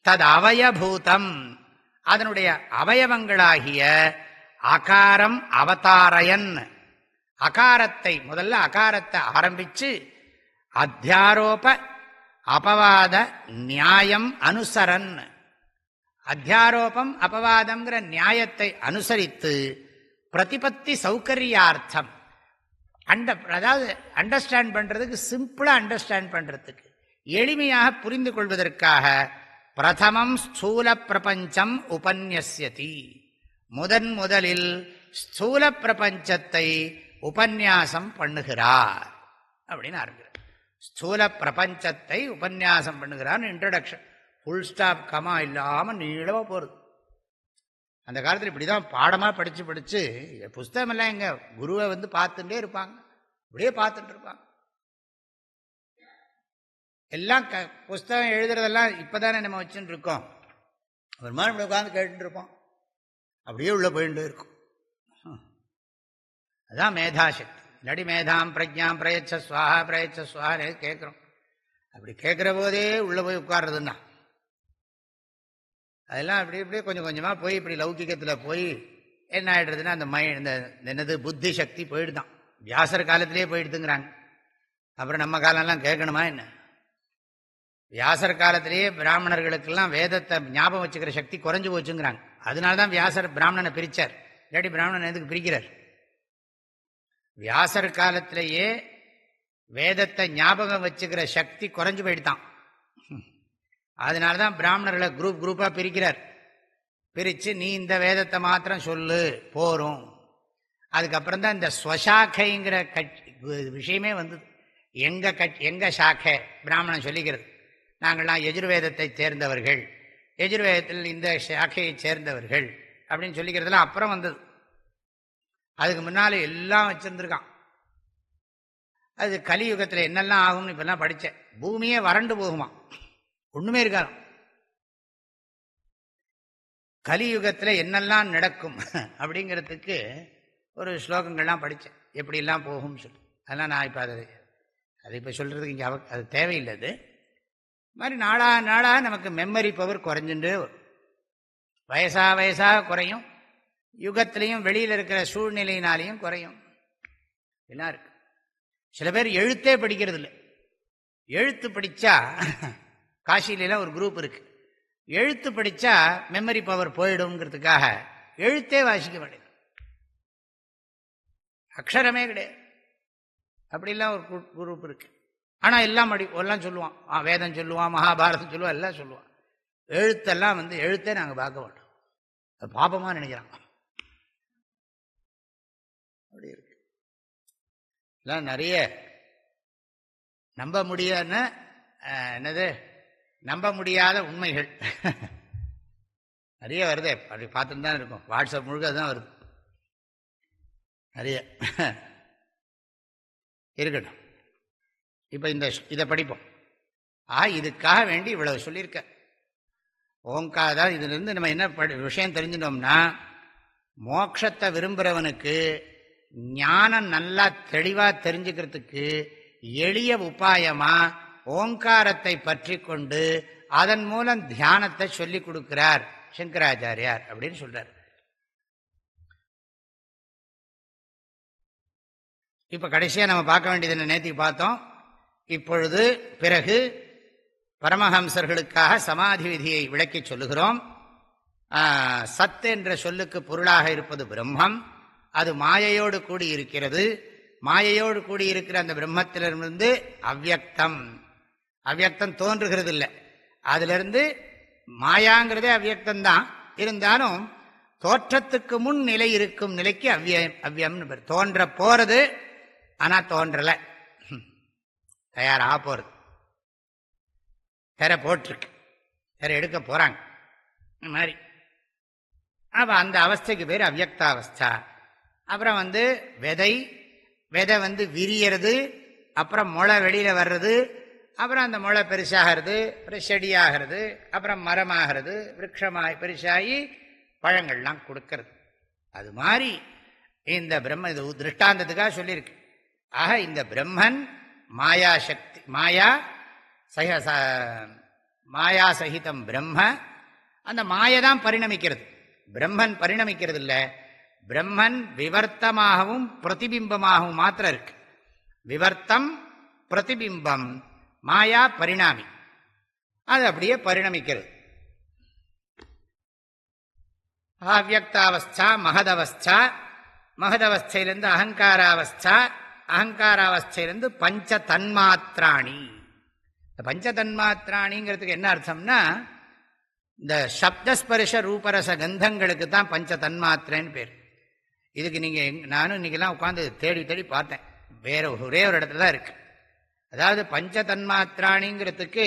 தது அவயபூதம் அதனுடைய அவயவங்களாகிய அகாரம் அவதாரயன் அகாரத்தை முதல்ல அகாரத்தை ஆரம்பிச்சு அத்தியாரோப அபவாத நியாயம் அனுசரன் அத்தியாரோபம் அபவாதம்ங்கிற நியாயத்தை அனுசரித்து பிரதிபத்தி சௌகரியார்த்தம் அதாவது அண்டர்ஸ்டாண்ட் பண்றதுக்கு சிம்பிளா அண்டர்ஸ்டாண்ட் பண்றதுக்கு எளிமையாக புரிந்து கொள்வதற்காக பிரதமம் ஸ்தூல பிரபஞ்சம் உபன்யஸ்யதி முதலில் ஸ்தூல பிரபஞ்சத்தை உபன்யாசம் பண்ணுகிறார் அப்படின்னு ஆரம்பிக்கிறார். ஸ்தூல பிரபஞ்சத்தை உபன்யாசம் பண்ணுகிறார். இன்ட்ரோடக்ஷன் ஃபுல் ஸ்டாப் கமா இல்லாம நீளமா போறது. அந்த காலத்தில் இப்படிதான் பாடமா படிச்சு புஸ்தகம் எல்லாம் எங்க குருவை பார்த்துட்டே இருப்பாங்க. இப்படியே பார்த்துட்டு இருப்பாங்க. எல்லாம் புஸ்தகம் எழுதுறதெல்லாம் இப்பதானே நம்ம வச்சுட்டு இருக்கோம். ஒரு மாதிரி உட்காந்து கேட்டு இருப்போம். அப்படியே உள்ள போயிட்டு இருக்கும். அதான் மேதாசக்தி. இல்லாடி மேதாம் பிரஜாம் பிரயச்ச சுவாஹா பிரயச்ச சுவாஹா கேட்கிறோம். அப்படி கேட்கிற போதே உள்ள போய் உட்கார்றதுன்னா அதெல்லாம் அப்படி இப்படியே கொஞ்சம் கொஞ்சமா போய் இப்படி லௌகிகத்தில் போய் என்ன ஆயிடுறதுன்னா அந்த இந்த என்னது புத்தி சக்தி போயிடுதான். வியாசர் காலத்திலேயே போயிடுதுங்கிறாங்க. அப்புறம் நம்ம காலம்லாம் கேட்கணுமா என்ன? வியாசர் காலத்திலேயே பிராமணர்களுக்கெல்லாம் வேதத்தை ஞாபகம் வச்சுக்கிற சக்தி குறைஞ்சு போச்சுங்கிறாங்க. அதனால்தான் வியாசர் பிராமணனை பிரிச்சார். இல்லாட்டி பிராமணன் எதுக்கு பிரிக்கிறார்? வியாசர் காலத்திலேயே வேதத்தை ஞாபகம் வச்சுக்கிற சக்தி குறைஞ்சு போயிடுதான். அதனால்தான் பிராமணர்களை குரூப்பா பிரிக்கிறார். பிரிச்சு நீ இந்த வேதத்தை மாத்திரம் சொல்லு போறோம். அதுக்கப்புறம் தான் இந்த ஸ்வசாக்கைங்கிற விஷயமே வந்தது. எங்க சாக்கை பிராமணன் சொல்லிக்கிறது. நாங்கள்லாம் எஜுர்வேதத்தை சேர்ந்தவர்கள், எஜுர்வேதத்தில் இந்த சாக்கையை சேர்ந்தவர்கள் அப்படின்னு சொல்லிக்கிறதுலாம் அப்புறம் வந்தது. அதுக்கு முன்னால எல்லாம் வச்சிருந்துருக்கான். அது கலியுகத்தில் என்னெல்லாம் ஆகும்னு இப்பெல்லாம் படித்தேன். பூமியே வறண்டு போகுமா, ஒண்ணுமே இருக்காது. கலியுகத்தில் என்னெல்லாம் நடக்கும் அப்படிங்கிறதுக்கு ஒரு ஸ்லோகங்கள்லாம் படித்தேன். எப்படிலாம் போகும்னு சொல்லி. அதெல்லாம் நான் இப்போ அதை இப்போ சொல்கிறதுக்கு இங்கே அது தேவையில்லை. அது மாதிரி நாளாக நமக்கு மெமரி பவர் குறைஞ்சுட்டு வயசாக குறையும். யுகத்திலையும் வெளியில் இருக்கிற சூழ்நிலையினாலையும் குறையும். எல்லாம் இருக்கு. சில பேர் எழுத்தே படிக்கிறது இல்லை. எழுத்து படித்தா காசிலாம் ஒரு குரூப் இருக்கு. எழுத்து படித்தா மெமரி பவர் போயிடும்ங்கிறதுக்காக எழுத்தே வாசிக்க மாட்டேங்குது. அக்ஷரமே கிடையாது. அப்படிலாம் ஒரு குரூப் இருக்கு. ஆனால் எல்லாம் எல்லாம் சொல்லுவான். வேதம் சொல்லுவான், மகாபாரதம் சொல்லுவான், எல்லாம் சொல்லுவான். எழுத்தெல்லாம் எழுத்தே நாங்கள் பார்க்க மாட்டோம். அது பாபமாக நினைக்கிறாங்க. அப்படி இருக்கு. எல்லாம் நிறைய நம்ப முடியாதுன்னு என்னது நம்ப முடியாத உண்மைகள் நிறைய வருதே. அப்படி பார்த்துட்டு தான் இருக்கும். வாட்ஸ்அப் முழுக்க தான் வருது. நிறைய இருக்கட்டும். இப்போ இதை படிப்போம். இதுக்காக வேண்டி இவ்வளவு சொல்லியிருக்க ஓங்காதான். இதிலிருந்து நம்ம என்ன விஷயம் தெரிஞ்சிட்டோம்னா, மோட்சத்தை விரும்புகிறவனுக்கு ஞானம் நல்லா தெளிவாக தெரிஞ்சுக்கிறதுக்கு எளிய உபாயமா ஓங்காரத்தை பற்றி கொண்டு அதன் மூலம் தியானத்தை சொல்லி கொடுக்கிறார் சங்கராச்சாரியார் அப்படின்னு சொல்றார். இப்ப கடைசியா நம்ம பார்க்க வேண்டியது என்ன, நேத்திக்கு பார்த்தோம். இப்பொழுது பிறகு பரமஹம்சர்களுக்காக சமாதி விதியை விளக்கி சொல்லுகிறோம். சத் என்ற சொல்லுக்கு பொருளாக இருப்பது பிரம்மம். அது மாயையோடு கூடி இருக்கிறது. மாயையோடு கூடி இருக்கிற அந்த பிரம்மத்திலிருந்து அவ்யக்தம், அவ்யக்தம் தோன்றுகிறது இல்லை. அதிலிருந்து மாயாங்கிறதே அவ்யக்தம்தான். இருந்தாலும் தோற்றத்துக்கு முன் நிலை இருக்கும் நிலைக்கு அவ்யம்னு பேர். தோன்ற போறது, ஆனா தோன்றல, தயாராக போறது. தெரை போட்டிருக்கு, தெரை எடுக்க போறாங்க மாதிரி. அப்ப அந்த அவஸ்தைக்கு பேர் அவ்யக்தாவஸ்தா. அப்புறம் விதை விரியறது, அப்புறம் முளை வெளியில வர்றது, அப்புறம் அந்த முளை பெருசாகிறது, அப்புறம் செடியாகிறது, அப்புறம் மரமாகிறது, விருட்சமாகி பெருசாகி பழங்கள்லாம் கொடுக்கறது. அது மாதிரி இந்த பிரம்ம இது திருஷ்டாந்தத்துக்காக சொல்லியிருக்கு. ஆக இந்த பிரம்மன் மாயா சக்தி, மாயா சகிதம் பிரம்ம. அந்த மாயதான் பரிணமிக்கிறது, பிரம்மன் பரிணமிக்கிறது இல்லை. பிரம்மன் விவர்த்தமாகவும் பிரதிபிம்பமாகவும் மாத்திரம் இருக்கு. விவர்த்தம் பிரதிபிம்பம், மாயா பரிணாமி. அது அப்படியே பரிணமிக்கிறது. அவ்யக்தாவஸ்தா மகதவஸ்தா, மகதவஸ்தையிலிருந்து அகங்காராவஸ்தா, அகங்காராவஸ்தையிலிருந்து பஞ்ச தன்மாத்திராணி. இந்த பஞ்ச தன்மாத்திராணிங்கிறதுக்கு என்ன அர்த்தம்னா, இந்த சப்தஸ்பர்ஷ ரூபரச கந்தங்களுக்கு தான் பஞ்ச தன்மாத்திரன்னு பேர். இதுக்கு நானும் இன்னைக்கெல்லாம் உட்காந்து தேடி தேடி பார்த்தேன், வேற ஒரே ஒரு இடத்துல தான் இருக்கு. அதாவது பஞ்ச தன்மாத்திராணிங்கிறதுக்கு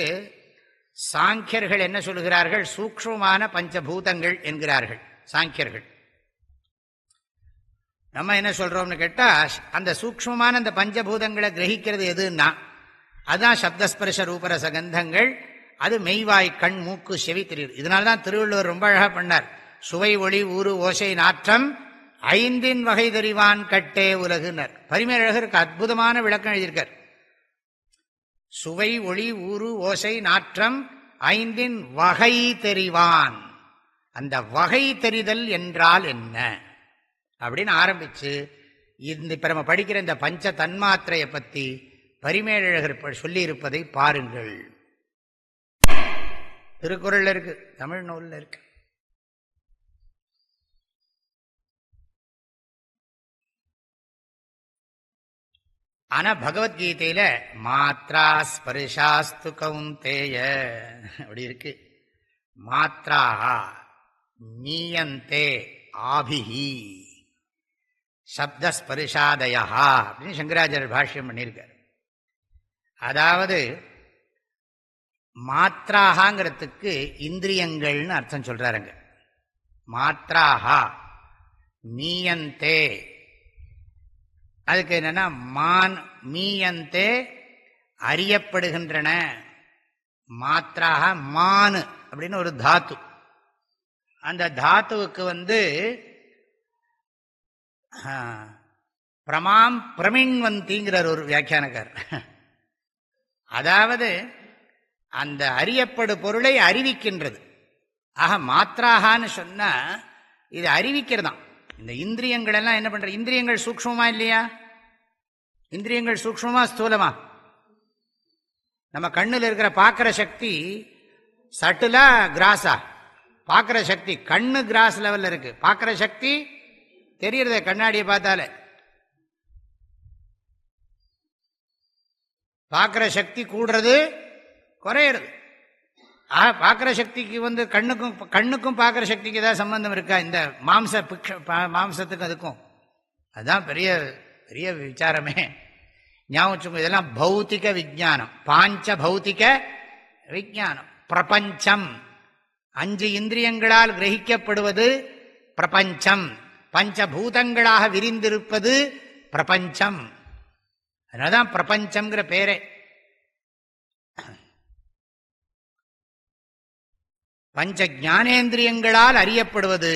சாங்கியர்கள் என்ன சொல்கிறார்கள், சூக்ஷ்மமான பஞ்சபூதங்கள் என்கிறார்கள் சாங்கியர்கள். நம்ம என்ன சொல்றோம்னு கேட்டா, அந்த சூக்ஷ்மமான அந்த பஞ்சபூதங்களை கிரகிக்கிறது எதுன்னா அதுதான் சப்தஸ்பர்ஷ ரூபரச கந்தங்கள். அது மெய்வாய் கண் மூக்கு செவி தெரியுது. இதனால்தான் திருவள்ளுவர் ரொம்ப அழகா பண்ணார். சுவை ஒளி ஊறு ஓசை நாற்றம் ஐந்தின் வகை தெரிவான் கட்டே உலகுனர். பரிமேலழகருக்கு அற்புதமான விளக்கம் எழுதியிருக்கார். சுவை ஒளி ஊறு ஓசை நாற்றம் ஐந்தின் வகை தெரிவான். அந்த வகை தெரிதல் என்றால் என்ன அப்படின்னு ஆரம்பிச்சு இப்ப நம்ம படிக்கிற இந்த பஞ்ச தன்மாத்திரையை பத்தி பரிமேலழகர் சொல்லி இருப்பதை பாருங்கள். திருக்குறள்ல இருக்கு, தமிழ் நூல்ல இருக்கு. ஆனா பகவத்கீதையில மாத்ரா ஸ்பர்ஷாஸ்து கௌந்தேய அப்படி இருக்கு. மாத்ராஹா மீயந்தே ஆபிஹி சப்தஸ்பர்ஷாதயா அப்படின்னு சங்கராச்சாரியர் பாஷ்யம் பண்ணியிருக்கார். அதாவது மாத்ராஹாங்கிறதுக்கு இந்திரியங்கள்னு அர்த்தம் சொல்றாருங்க. மாத்ராஹா மீயந்தே, அதுக்கு என்னன்னா மீயந்தே அறியப்படுகின்றன. மாத்ராஹா மானு அப்படின்னு ஒரு தாத்து. அந்த தாத்துவுக்கு பிரமாம் பிரமிண்வந்திங்கிறார் ஒரு வியாக்கியானக்கார். அதாவது அந்த அறியப்படு பொருளை அறிவிக்கின்றது. ஆக மாத்ராகான்னு சொன்னா இது அறிவிக்கிறதாம். இந்த இந்திரியங்கள் எல்லாம் என்ன பண்ற, இந்திரியங்கள் சூக்ஷ்மமா இல்லையா? இந்திரியங்கள் சூக்ஷ்மமா ஸ்தூலமா? நம்ம கண்ணில் இருக்கிற பார்க்கிற சக்தி சட்டுலா கிராஸா? பார்க்கிற சக்தி கண்ணு கிராஸ் லெவல்ல இருக்கு. பார்க்கிற சக்தி தெரியறத கண்ணாடியை பார்த்தாலே. பார்க்கிற சக்தி கூடுறது குறையிறது. பார்க்கிற சக்திக்கு கண்ணுக்கும் பார்க்கிற சக்திக்கு ஏதாவது சம்பந்தம் இருக்கா? இந்த மாம்சத்துக்கும் அதுக்கும் அதுதான் பெரிய பெரிய விசாரமே. ஞாபகம், இதெல்லாம் பௌத்திக விஞ்ஞானம், பாஞ்ச பௌத்திக விஞ்ஞானம். பிரபஞ்சம் 5 இந்திரியங்களால் கிரகிக்கப்படுவது பிரபஞ்சம். பஞ்சபூதங்களாக விரிந்திருப்பது பிரபஞ்சம். அதனால்தான் பிரபஞ்சம்ங்கிற பேரே. பஞ்ச ஞானேந்திரியங்களால் அறியப்படுவது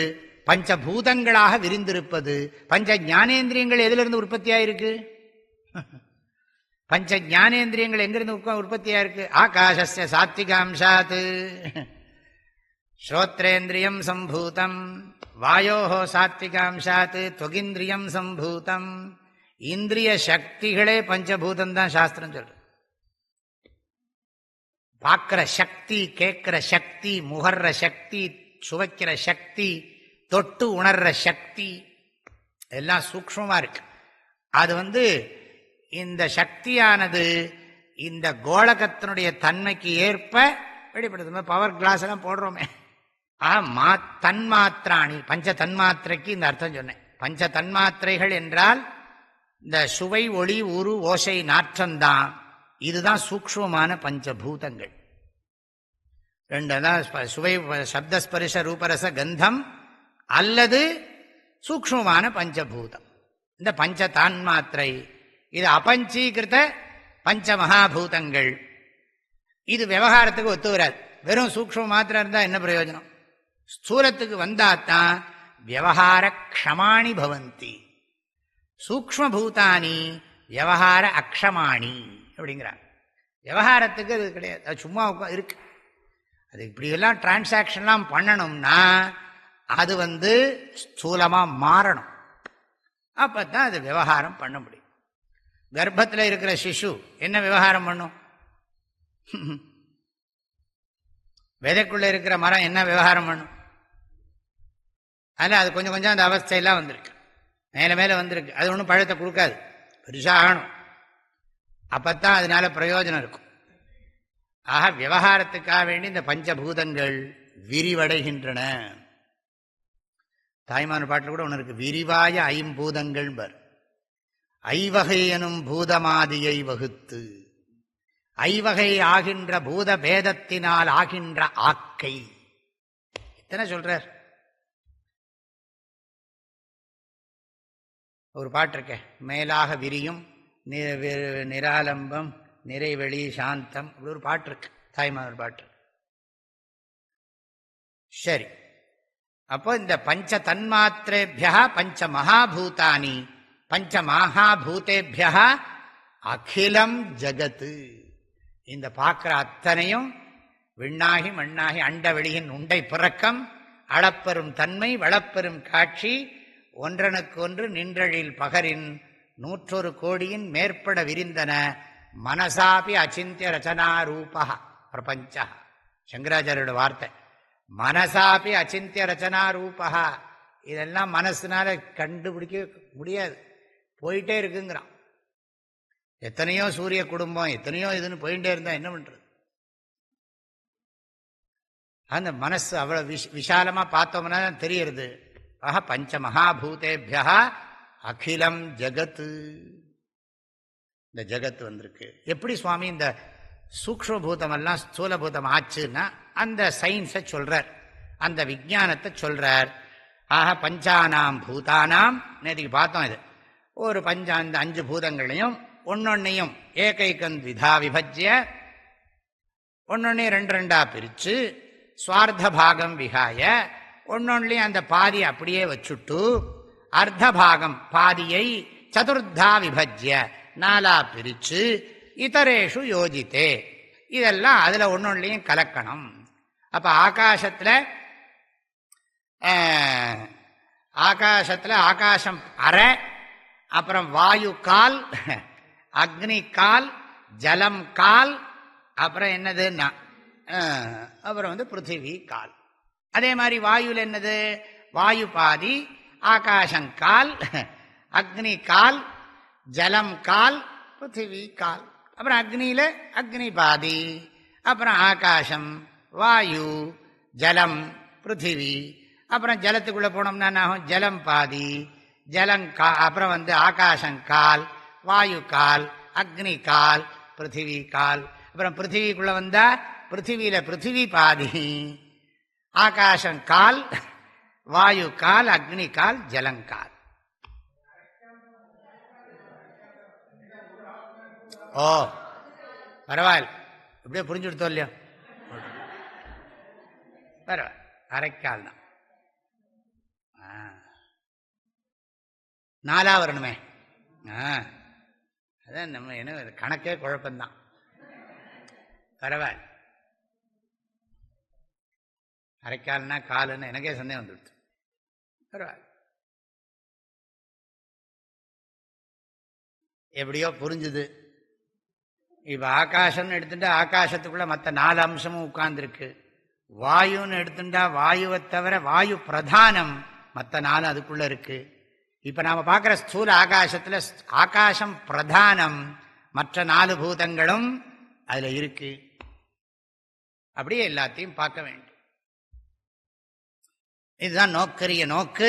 பஞ்சபூதங்களாக விரிந்திருப்பது. பஞ்ச ஞானேந்திரியங்கள் எதிலிருந்து உற்பத்தியாயிருக்கு? பஞ்ச ஞானேந்திரியங்கள் எங்கிருந்து உற்பத்தியாயிருக்கு? ஆகாசஸ்ய சாத்விகாம்சாத் ஸ்ரோத்ரேந்திரியம் சம்பூதம், வாயோஹோ சாத்விகாம்சாத் துவகிந்திரியம் சம்பூதம். இந்திரிய சக்திகளே பஞ்சபூதம் தான் சாஸ்திரம் சொல்ற. பார்க்கிற சக்தி, கேட்கிற சக்தி, முகர்ற சக்தி, சுவைக்கிற சக்தி, தொட்டு உணர்ற சக்தி எல்லாம் சூக்ஷ்மமா இருக்கு. அது இந்த சக்தியானது இந்த கோளகத்தினுடைய தன்மைக்கு ஏற்ப வெளிப்படுது. பவர் கிளாஸ் எல்லாம் போடுறோமே, தன்மாத்திராணி, பஞ்ச தன்மாத்திரைக்கு இந்த அர்த்தம் சொன்னேன். பஞ்ச தன்மாத்திரைகள் என்றால் இந்த சுவை, ஒளி, உரு, ஓசை, நாற்றம்தான். இதுதான் சூக்ஷ்மமான பஞ்சபூதங்கள். ரெண்டுதான், சுவை, சப்தஸ்பரிச ரூபரச கந்தம் அல்லது சூக்ஷ்மமான பஞ்சபூதம். இந்த பஞ்ச தன்மாத்திரை இது அபஞ்சீகிருத பஞ்ச மகாபூதங்கள். இது விவகாரத்துக்கு ஒத்து வராது. வெறும் சூக்ஷ்ம மாத்திரம் இருந்தால் என்ன பிரயோஜனம்? ஸ்தூலத்துக்கு வந்தாத்தான் விவகார க்ஷமாணி பவந்தி. சூக்ஷ்மபூதானி விவகார அக்ஷமாணி அப்படிங்கிறாங்க. விவகாரத்துக்கு அது கிடையாது, அது சும்மா இருக்கு. அது இப்படியெல்லாம் டிரான்சாக்ஷன்லாம் பண்ணணும்னா அது ஸ்தூலமாக மாறணும். அப்போ தான் அது விவகாரம் பண்ண முடியும். கர்ப்பத்தில் இருக்கிற சிசு என்ன விவகாரம் பண்ணும்? விதைக்குள்ள இருக்கிற மரம் என்ன விவகாரம் பண்ணும்? அதில் அது கொஞ்சம் கொஞ்சம் அந்த அவஸ்தையெல்லாம் வந்திருக்கு, மேலே மேலே வந்திருக்கு. அது ஒன்றும் பழத்தை கொடுக்காது, பெருசாகணும். அப்பத்தான் அதனால பிரயோஜனம் இருக்கும். ஆக விவகாரத்துக்காக வேண்டி இந்த பஞ்சபூதங்கள் விரிவடைகின்றன. தாய்மான பாட்டில் கூட ஒன்று இருக்கு, விரிவாய ஐம்பூதங்கள் பர் ஐவகை எனும் பூதமாதியை வகுத்து. ஐவகை ஆகின்ற பூத பேதத்தினால் ஆகின்ற ஆக்கை. எத்தனை சொல்றார்? ஒரு பாட்டு இருக்க, மேலாக விரியும் நிராலம்பம் நிறைவெளி சாந்தம், அப்படி ஒரு பாட்டு இருக்கு, தாய்மார் பாட்டு. சரி, அப்போ இந்த பஞ்ச தன்மாத்திரேபியா பஞ்ச மகாபூதானி, பஞ்ச மகாபூதேபியா அகிலம் ஜகத்து. இந்த பார்க்கிற அத்தனையும் விண்ணாகி மண்ணாகி அண்ட வெளியின் உண்டை பிறக்கம், அளப்பெரும் தன்மை, வளப்பெரும் காட்சி, ஒன்றனுக்கு ஒன்று நின்றழில் பகரின் 101 கோடியின் மேற்பட விரிந்தன. மனசாபி அச்சிந்திய ரச்சனா ரூபா பிரபஞ்ச. சங்கராச்சாரியோட வார்த்தை, மனசாபி அச்சிந்திய ரச்சனா ரூபா. இதெல்லாம் மனசுனால கண்டுபிடிக்க முடியாது, போயிட்டே இருக்குங்கிறான். எத்தனையோ சூரிய குடும்பம், எத்தனையோ இதுன்னு போயிட்டே இருந்தா என்ன பண்றது? அந்த மனசு அவ்வளவு விஷாலமா பார்த்தோம்னா தான் தெரியறது. ஆஹா, பஞ்ச மகாபூதேபியா அகிலம் ஜகத்து. இந்த ஜகத்து வந்திருக்கு. எப்படி சுவாமி இந்த சூக்ஷ்மபூதமெல்லாம் ஸ்தூலபூதம் ஆச்சுன்னா அந்த சயின்ஸை சொல்றார், அந்த விஞ்ஞானத்தை சொல்றார். ஆக பஞ்சானாம் பூதானாம், நேற்றுக்கு பார்த்தோம். இது ஒரு அந்த 5 பூதங்களையும் ஒன்னொன்னையும் ஏகைக்கன் விதா விபஜ்ய, ஒன்னொன்னையும் 2 பிரிச்சு ஸ்வார்த்த பாகம் விகாய, ஒன்னொன்னையும் அந்த பாதி அப்படியே வச்சுட்டு அர்த்த பாகம் பாதியை சதுர்த்தா விபஜ்ய 4 பிரிச்சு இதரேஷு யோஜித்தே, இதெல்லாம் அதுல ஒன்னொன்னையும் கலக்கணும். அப்ப ஆகாசத்துல ஆகாசம் அரை, அப்புறம் வாயு கால், அக்னி கால், ஜலம் கால், அப்புறம் என்னதுன்னா அப்புறம் பிருத்திவி கால். அதே மாதிரி வாயுல என்னது? வாயு பாதி, ஆகாசங்கால், அக்னி கால், ஜலம் கால், பிருத்திவி கால். அப்புறம் அக்னியில அக்னி பாதி, அப்புறம் ஆகாசம், வாயு, ஜலம், பிருத்திவி. அப்புறம் ஜலத்துக்குள்ள போனோம்னா ஜலம் பாதி, அப்புறம் ஆகாசங்கால், வாயு கால், அக்னி கால், பிருத்திவி கால். அப்புறம் பிருத்திவிக்குள்ள வந்தா பிருத்திவியில பிருத்திவி பாதி, ஆகாசம் கால், வாயு கால், அக்னி கால், ஜலங்கால். ஓ பரவாயில்ல, இப்படியே புரிஞ்சு கொடுத்தோம் இல்லையோ, பரவாயில்ல, அரைக்கால் தான். நாலா வரணுமே. அதான் நம்ம என்ன கணக்கே குழப்பம்தான். பரவாயில்ல, அரைக்கால்னா காலுன்னு எனக்கே சந்தேகம் வந்துடுது. பரவாயில்ல, எப்படியோ புரிஞ்சுது. இப்போ ஆகாசம்னு எடுத்துட்டா ஆகாசத்துக்குள்ள மற்ற 4 அம்சமும் உட்கார்ந்துருக்கு. வாயுன்னு எடுத்துட்டா வாயுவை தவிர வாயு பிரதானம், மற்ற 4 அதுக்குள்ள இருக்கு. இப்ப நாம பார்க்கிற ஸ்தூல ஆகாசத்துல ஆகாசம் பிரதானம், மற்ற 4 பூதங்களும் அதுல இருக்கு. அப்படியே எல்லாத்தையும் பார்க்க வேண்டும். இதுதான் நோக்கரிய நோக்கு.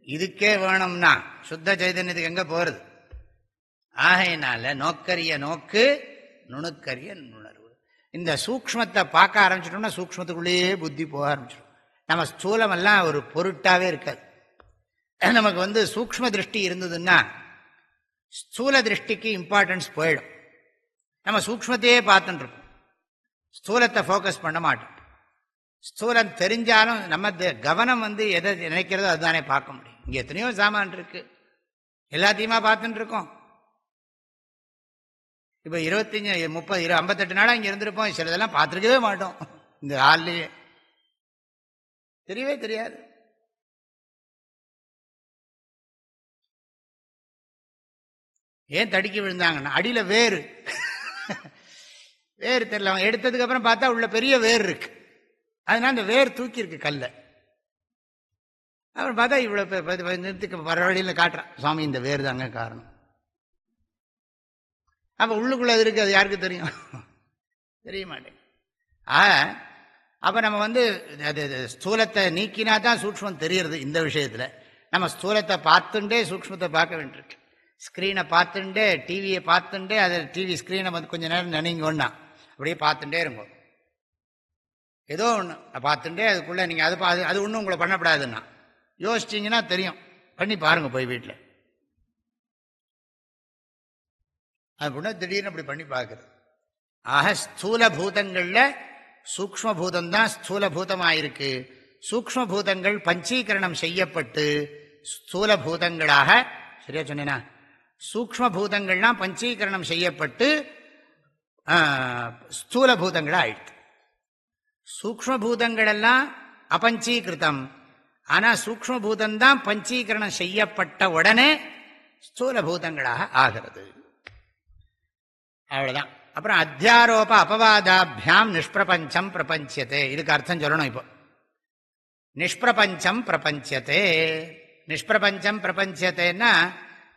இதுக்கே வேணும்னா சுத்த சைதன்யத்துக்கு எங்க போறது? ஆகையினால நோக்கரிய நோக்கு, நுணுக்கரிய நுணர்வு. இந்த சூக்ஷ்மத்தை பார்க்க ஆரம்பிச்சிட்டோம்னா சூக்ஷ்மத்துக்குள்ளேயே புத்தி போக ஆரம்பிச்சிடும். நம்ம ஸ்தூலம் எல்லாம் ஒரு பொருட்டாவே இருக்காது. நமக்கு சூக்ஷ்ம திருஷ்டி இருந்ததுன்னா ஸ்தூல திருஷ்டிக்கு இம்பார்ட்டன்ஸ் போயிடும். நம்ம சூக்ஷ்மத்தையே பார்த்துட்டு இருப்போம், ஸ்தூலத்தை ஃபோக்கஸ் பண்ண மாட்டோம். ஸ்தூலம் தெரிஞ்சாலும் நம்ம கவனம் எதை நினைக்கிறதோ அதுதானே பார்க்க முடியும். இங்க எத்தனையோ சாமான் இருக்கு, எல்லாத்தையுமா பார்த்துட்டு இருக்கோம். இப்ப 25, 30, 58 நாளா இங்க இருந்திருப்போம். சிலதெல்லாம் பார்த்துருக்கவே மாட்டோம். இந்த ஆள்லயே தெரியவே தெரியாது. ஏன் தடுக்கி விழுந்தாங்கன்னா அடியில வேறு வேறு தெரியல. அவங்க எடுத்ததுக்கு அப்புறம் பார்த்தா உள்ள பெரிய வேர் இருக்கு. அதனால அந்த வேர் தூக்கி இருக்கு கல்ல. அப்புறம் பார்த்தா இவ்வளவு பரவழியில் காட்டுறான் சுவாமி, இந்த வேர் தாங்க காரணம். அப்ப உள்ளுக்குள்ள அது இருக்கு, அது யாருக்கு தெரியும்? தெரிய மாட்டேன். அப்ப நம்ம அது ஸ்தூலத்தை நீக்கினா தான் சூக்ஷ்மம் தெரியறது. இந்த விஷயத்துல நம்ம ஸ்தூலத்தை பார்த்துட்டே சூக்ஷ்மத்தை பார்க்க வேண்டியிருக்கு. ஸ்கிரீனை பார்த்துட்டே, டிவியை பார்த்துட்டே, அது டிவி ஸ்கிரீனை கொஞ்ச நேரம் நினைங்க ஒண்ணா அப்படியே பார்த்துட்டே இருக்கும். ஏதோ ஒன்று பார்த்துட்டே அதுக்குள்ள நீங்க அது ஒன்றும் உங்களை பண்ணப்படாதுன்னா யோசிச்சிங்கன்னா தெரியும். பண்ணி பாருங்க போய் வீட்டில். அப்படின்னா திடீர்னு அப்படி பண்ணி பார்க்குறது. ஆக ஸ்தூல பூதங்கள்ல சூக்ஷ்ம பூதம் தான் ஸ்தூல பூதமாயிருக்கு. சூக்ஷ்ம பூதங்கள் பஞ்சீகரணம் செய்யப்பட்டு ஸ்தூல பூதங்களாக, சரியா சொன்னேனா? சூக்ஷ்ம பூதங்கள்லாம் பஞ்சீகரணம் செய்யப்பட்டு ஸ்தூல பூதங்களா ஆயிடுது. சூக்ஷ்ம பூதங்கள் எல்லாம் அபஞ்சீகிருதம். ஆனா சூக்ஷ்ம பூதம்தான் பஞ்சீகரணம் செய்யப்பட்ட உடனே ஸ்தூல பூதங்களாக ஆகிறது. அவ்வளவுதான். அப்புறம் அத்தியாரோப அபவாதாபியாம் நிஷ்பிரபஞ்சம் பிரபஞ்சத்தே. இதுக்கு அர்த்தம் சொல்லணும். இப்போ நிஷ்பிரபஞ்சம் பிரபஞ்சத்தே. நிஷ்பிரபஞ்சம் பிரபஞ்சத்தேன்னா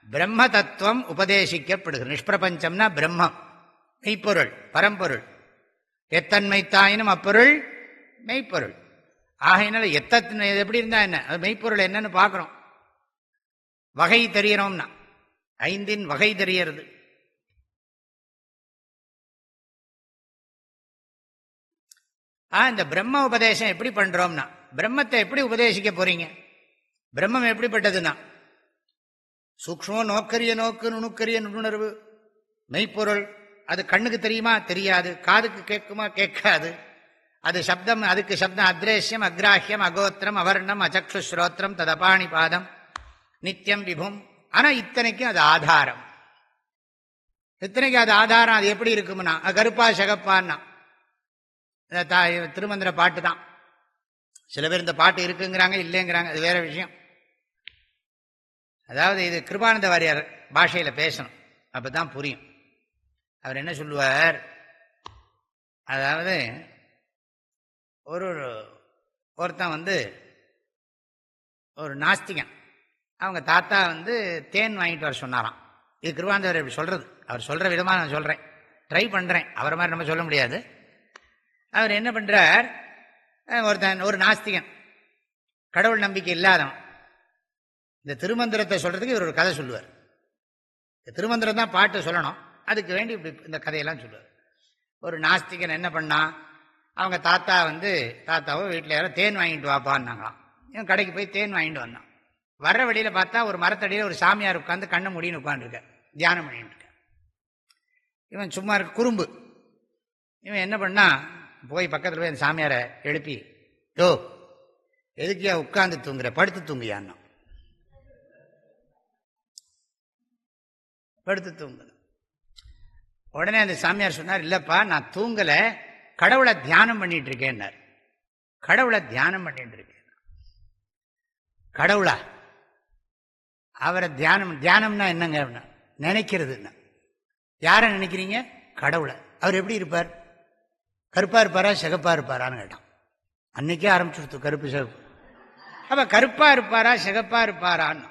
பிரம்ம தத்துவம் உபதேசிக்கப்படுகிறது. நிஷ்பிரபஞ்சம்னா பிரம்மம், மெய்ப்பொருள், பரம்பொருள். எத்தன்மைத்தாயினும் அப்பொருள் மெய்ப்பொருள். ஆகையினால எப்படி இருந்தா என்ன, அது மெய்ப்பொருள் என்னன்னு பார்க்கிறோம். வகை தெரியணும்னா 5 வகை தெரியறது. இந்த பிரம்ம உபதேசம் எப்படி பண்றோம்னா, பிரம்மத்தை எப்படி உபதேசிக்க போறீங்க? பிரம்மம் எப்படிப்பட்டதுன்னா சூக்ஷ்மம், நோக்கரிய நோக்கு, நுணுக்கரிய நுணர்வு, மெய்ப்பொருள். அது கண்ணுக்கு தெரியுமா? தெரியாது. காதுக்கு கேட்குமா? கேட்காது. அது சப்தம், அதுக்கு சப்தம் அத்ரேஷ்யம், அக்ராஹ்யம், அகோத்திரம், அவர்ணம், அச்சக்ஷு ஸ்ரோத்திரம், ததபாணி பாதம், நித்தியம் விபும். ஆனா இத்தனைக்கும் அது ஆதாரம். இத்தனைக்கு அது ஆதாரம். அது எப்படி இருக்கும்னா கருப்பா சகப்பான்னா திருமந்திர பாட்டு தான். சில பேர் இந்த பாட்டு இருக்குங்கிறாங்க, இல்லைங்கிறாங்க, அது வேற விஷயம். அதாவது இது கிருபானந்த வாரியார் பாஷையில பேசணும், அப்பதான் புரியும். அவர் என்ன சொல்லுவார், அதாவது ஒருத்தன் ஒரு நாஸ்திகன், அவங்க தாத்தா தேன் வாங்கிட்டு வர சொன்னாராம். இது கிருபானந்தவர் இப்படி சொல்றது, அவர் சொல்ற விதமா நான் சொல்றேன், ட்ரை பண்றேன். அவரை மாதிரி நம்ம சொல்ல முடியாது. அவர் என்ன பண்றார், ஒரு நாஸ்திகன், கடவுள் நம்பிக்கை இல்லாதவன், இந்த திருமந்திரத்தை சொல்றதுக்கு இவர் ஒரு கதை சொல்லுவார். இந்த திருமந்திரம் தான் பாட்டு சொல்லணும், அதுக்கு வேண்டி இப்படி இந்த கதையெல்லாம் சொல்லுவார். ஒரு நாஸ்திகன் என்ன பண்ணா, அவங்க தாத்தாவோ வீட்டில் யாரோ தேன் வாங்கிட்டு வாப்பான்னாங்களாம். இவன் கடைக்கு போய் தேன் வாங்கிட்டு வந்தான். வர்ற வழியில் பார்த்தா ஒரு மரத்தடியில் ஒரு சாமியார் உட்காந்து கண்ணை முடின்னு உட்காந்துருக்க, தியானம் பண்ணிட்டு இருக்க. இவன் சும்மா இருக்க குறும்பு. இவன் என்ன பண்ணா, போய் பக்கத்தில் போய் அந்த சாமியாரை எழுப்பி, யோ எதுக்கியா உட்காந்து தூங்குற, படுத்து தூங்கியான்னா. படுத்து தூங்குன உடனே அந்த சாமியார் சொன்னார், இல்லப்பா நான் தூங்கல, கடவுளை தியானம் பண்ணிட்டு இருக்கேன்னார். கடவுளை தியானம் பண்ணிட்டு இருக்கேன். கடவுளா? அவரை தியானம்னா என்னங்க? நினைக்கிறதுன்னா. யாரை நினைக்கிறீங்க? கடவுளை. அவர் எப்படி இருப்பார்? கருப்பா இருப்பாரா சிகப்பா இருப்பாரான்னு கேட்டான். அன்னைக்கே ஆரம்பிச்சுடுத்து கருப்பு சிகப்பு. அப்ப கருப்பா இருப்பாரா சிகப்பா இருப்பாரான்னு.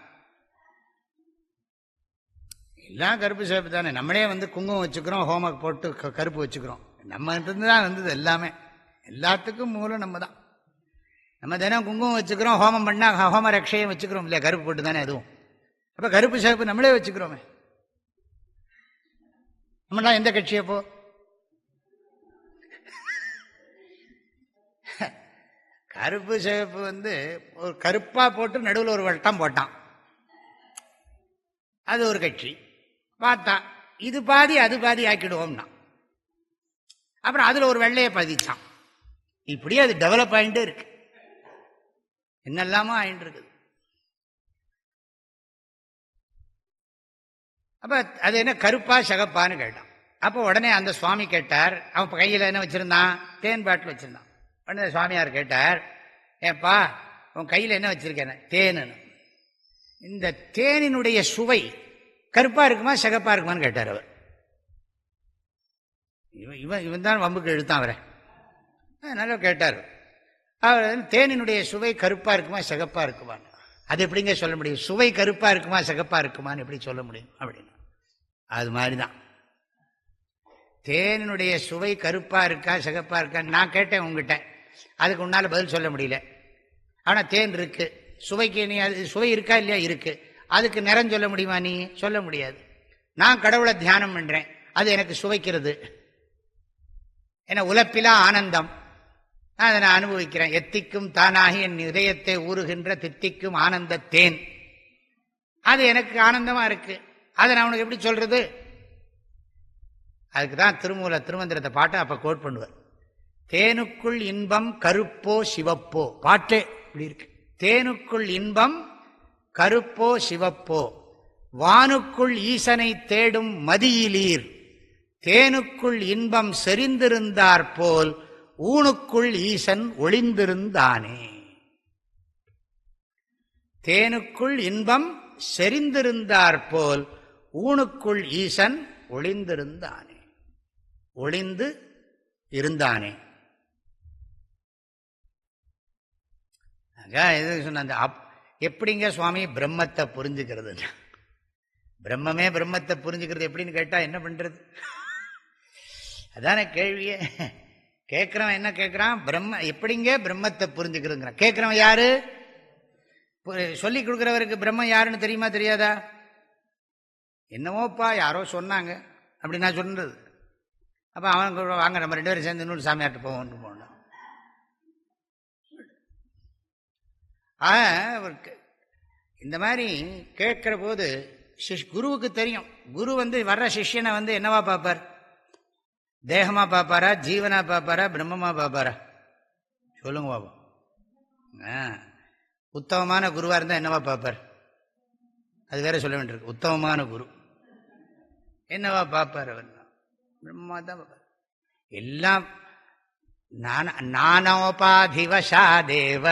எல்லாம் கருப்பு சிவப்பு தானே. நம்மளே குங்குமம் வச்சுக்கிறோம், ஹோமக் போட்டு கருப்பு வச்சுக்கிறோம். நம்ம இருந்து தான் வந்தது எல்லாமே. எல்லாத்துக்கும் மூலம் நம்ம தான். நம்ம தினம் குங்குமம் வச்சுக்கிறோம், ஹோமம் பண்ணால் ஹோம ரட்சையும் வச்சுக்கிறோம் இல்லையா, கருப்பு போட்டு தானே அதுவும். அப்போ கருப்பு சிவப்பு நம்மளே வச்சுக்கிறோமே. நம்மளாம் எந்த கட்சியப்போ? கருப்பு சிவப்பு ஒரு கருப்பாக போட்டு நடுவில் ஒரு வட்டம் போட்டான், அது ஒரு கட்சி. பார்த்தா இது பாதி அது பாதி ஆக்கிடுவோம்னா, அப்புறம் அதில் ஒரு வெள்ளையை பதிச்சான். இப்படியே அது டெவலப் ஆகிட்டே இருக்கு. என்னெல்லாமோ ஆயிட்டு இருக்குது. அப்ப அது என்ன கருப்பா சகப்பான்னு கேட்டான். அப்போ உடனே அந்த சுவாமி கேட்டார், அவன் கையில் என்ன வச்சிருந்தான்? தேன் பாட்டில் வச்சிருந்தான். உடனே சுவாமியார் கேட்டார், ஏப்பா உன் கையில் என்ன வச்சிருக்கேன்? தேனு. இந்த தேனினுடைய சுவை கருப்பா இருக்குமா சிகப்பா இருக்குமான்னு கேட்டார் அவர். இவன் தான் வம்புக்கு இழுத்தான் அவரை. நல்லா கேட்டார் அவர். தேனினுடைய சுவை கருப்பா இருக்குமா சிகப்பா இருக்குமான்னு அது எப்படிங்க சொல்ல முடியும்? சுவை கருப்பா இருக்குமா சிகப்பா இருக்குமான்னு எப்படி சொல்ல முடியும் அப்படின்னு. அது மாதிரிதான் தேனினுடைய சுவை கருப்பா இருக்கா சிகப்பா இருக்கான்னு நான் கேட்டேன் உங்ககிட்ட. அதுக்கு உன்னால பதில் சொல்ல முடியல. ஆனா தேன் இருக்கு, சுவைக்கு நீ அது சுவை இருக்கா இல்லையா? இருக்கு. அதுக்கு நிறம் சொல்ல முடியுமா? நீ சொல்ல முடியாது. நான் கடவுளை தியானம் பண்றேன், அது எனக்கு சுவைக்கிறது. ஏன்னா உலப்பிலா ஆனந்தம், நான் அதை நான் அனுபவிக்கிறேன். எத்திக்கும் தானாகி என் இதயத்தை ஊறுகின்ற தித்திக்கும் ஆனந்த தேன், அது எனக்கு ஆனந்தமா இருக்கு. அதை நான் உனக்கு எப்படி சொல்றது? அதுக்கு தான் திருமந்திரத்தை பாட்டை அப்ப கோட் பண்ணுவார். தேனுக்குள் இன்பம் கருப்போ சிவப்போ, பாட்டே இப்படி இருக்கு. தேனுக்குள் இன்பம் கருப்போ சிவப்போ, வானுக்குள் ஈசனை தேடும் மதியிலீர், தேனுக்குள் இன்பம் செறிந்திருந்தார் போல் ஊனுக்குள் ஈசன் ஒளிந்திருந்தானே. தேனுக்குள் இன்பம் செறிந்திருந்தார் போல் ஊனுக்குள் ஈசன் ஒளிந்திருந்தானே. ஒளிந்து இருந்தானே. எது சொன்ன? எப்படிங்க சுவாமி பிரம்மத்தை புரிஞ்சுக்கிறது? பிரம்மமே பிரம்மத்தை புரிஞ்சுக்கிறது எப்படின்னு கேட்டா என்ன பண்றது? அதான கேள்வியே. கேட்கிறவன் என்ன கேட்கிறான்? பிரம்ம எப்படிங்க பிரம்மத்தை புரிஞ்சுக்கிறதுங்கிறான். கேட்கிறவன் யாரு? சொல்லி கொடுக்கிறவருக்கு பிரம்மம் யாருன்னு தெரியுமா தெரியாதா? என்னமோப்பா யாரோ சொன்னாங்க அப்படி நான் சொன்னது. அப்ப அவன் வாங்க நம்ம 2 பேரும் சேர்ந்து இன்னொரு சாமியார்ட்டு போவோம் போனோம். இந்த மாதிரி கேட்கிற போது குருவுக்கு தெரியும். குரு வர்ற சிஷ்யனை என்னவா பார்ப்பார்? தேகமா பார்ப்பாரா, ஜீவனா பார்ப்பாரா, பிரம்மமா பார்ப்பாரா? சொல்லுங்க பாப்போம். உத்தமமான குருவா இருந்தா என்னவா பார்ப்பார்? அது வேற சொல்ல வேண்டியிருக்கு. உத்தமமான குரு என்னவா பார்ப்பார்? அவர் பிரம்மா தான் பார்ப்பார். எல்லாம் நானோபாதிவசா தேவ,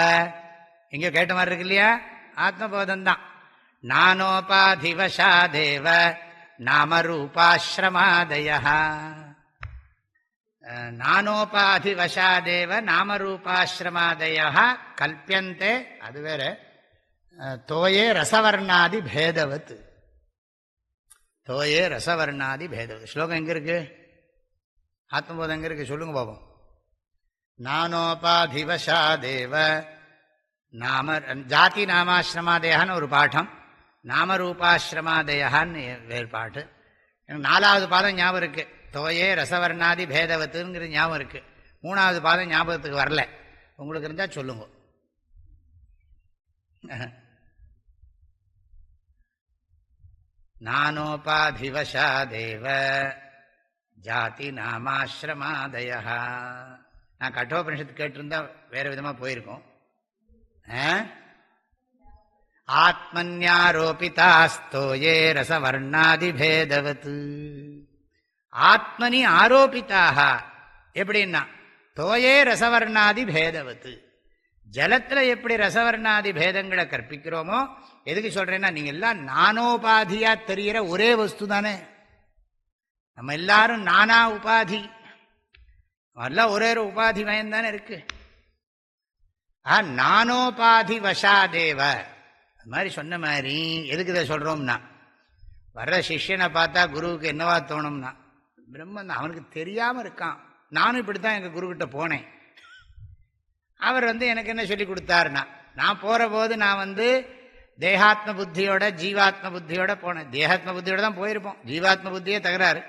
எங்கேயோ கேட்ட மாதிரி இருக்கு இல்லையா? ஆத்மபோதம் தான். நானோபாதிவசா தேவ நாமரூபாஸ்ரமாதய, நானோபாதிவசா தேவ நாமரூபாஸ்ரமாதய கல்பியந்தே. அது வேற. தோயே ரசவர்ணாதி பேதவத், தோயே ரசவர்ணாதி பேதவத். ஸ்லோகம் எங்க இருக்கு? ஆத்மபோதம் எங்க இருக்கு? சொல்லுங்க பாப்போம். நானோபாதிவசா தேவ நாம ஜாதி நாமாசிரமாதயான்னு ஒரு பாடம், நாமரூபாசிரமாதயான்னு வேறு பாட்டு. எனக்கு 4வது பாதம் ஞாபகம் இருக்கு. தோயே ரசவர்ணாதி பேதவத்துங்கிறது ஞாபகம் இருக்கு. 3வது பாதம் ஞாபகத்துக்கு வரல. உங்களுக்கு இருந்தால் சொல்லுங்க. நானோபாதிவசாதேவ ஜாதி நாமாஸ்ரமாதய. நான் கட்டோபனிஷத்து கேட்டிருந்தா வேற விதமா போயிருக்கோம். ஆத்மன்யாரோபிதாஸ்தோயே ரசவர்ணாதிபேதவத். ஆத்மனி ஆரோபிதாக எப்படின்னா தோயே ரசவர்ணாதி பேதவத்து. ஜலத்தில் எப்படி ரசவர்ணாதி பேதங்களை கற்பிக்கிறோமோ, எதுக்கு சொல்றேன்னா நீங்க எல்லாம் நானோபாதியா தெரிகிற ஒரே வஸ்து தானே. நம்ம எல்லாரும் நானா உபாதி, எல்லாம் ஒரே ஒரு உபாதி மயம் தானே இருக்கு. நானோபாதி வசாதேவ அது மாதிரி சொன்ன மாதிரி எதுக்கு இதை சொல்றோம்னா, வர்ற சிஷ்யனை பார்த்தா குருவுக்கு என்னவா தோணும்னா, பிரம்மன் தான், அவனுக்கு தெரியாம இருக்கான். நானும் இப்படித்தான் எங்க குரு கிட்ட போனேன். அவர் எனக்கு என்ன சொல்லி கொடுத்தாருன்னா, நான் போற போது நான் தேகாத்ம புத்தியோட ஜீவாத்ம புத்தியோட போனேன். தேகாத்ம புத்தியோட தான் போயிருப்போம், ஜீவாத்ம புத்தியே தகராறு.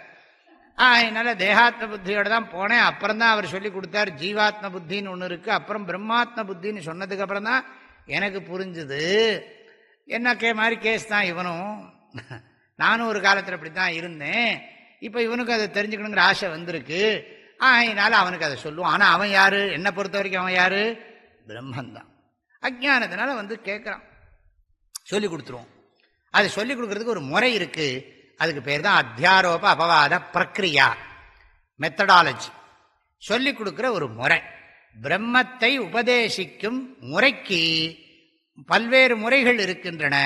அதனால தேகாத்ம புத்தியோட தான் போனேன். அப்புறம் தான் அவர் சொல்லி கொடுத்தார் ஜீவாத்ம புத்தின்னு ஒன்று இருக்கு. அப்புறம் பிரம்மாத்ம புத்தின்னு சொன்னதுக்கு அப்புறம் தான் எனக்கு புரிஞ்சுது. என்ன மாதிரி கேஸ் தான் இவனும். நானும் ஒரு காலத்தில் அப்படித்தான் இருந்தேன். இப்போ இவனுக்கு அதை தெரிஞ்சுக்கணுங்கிற ஆசை வந்திருக்கு. அதனால அவனுக்கு அதை சொல்லுவான். ஆனால் அவன் யாரு, என்னை பொறுத்த வரைக்கும் அவன் யாரு, பிரம்மந்தான். அஜ்ஞானத்தினால கேட்குறான், சொல்லி கொடுத்துருவோம். அது சொல்லி கொடுக்கறதுக்கு ஒரு முறை இருக்கு. அதுக்கு பேர் தான் அத்தியாரோப அபவாத பிரக்ரியா, மெத்தடாலஜி. சொல்லி கொடுக்கிற ஒரு முறை. பிரம்மத்தை உபதேசிக்கும் முறைக்கு பல்வேறு முறைகள் இருக்கின்றன.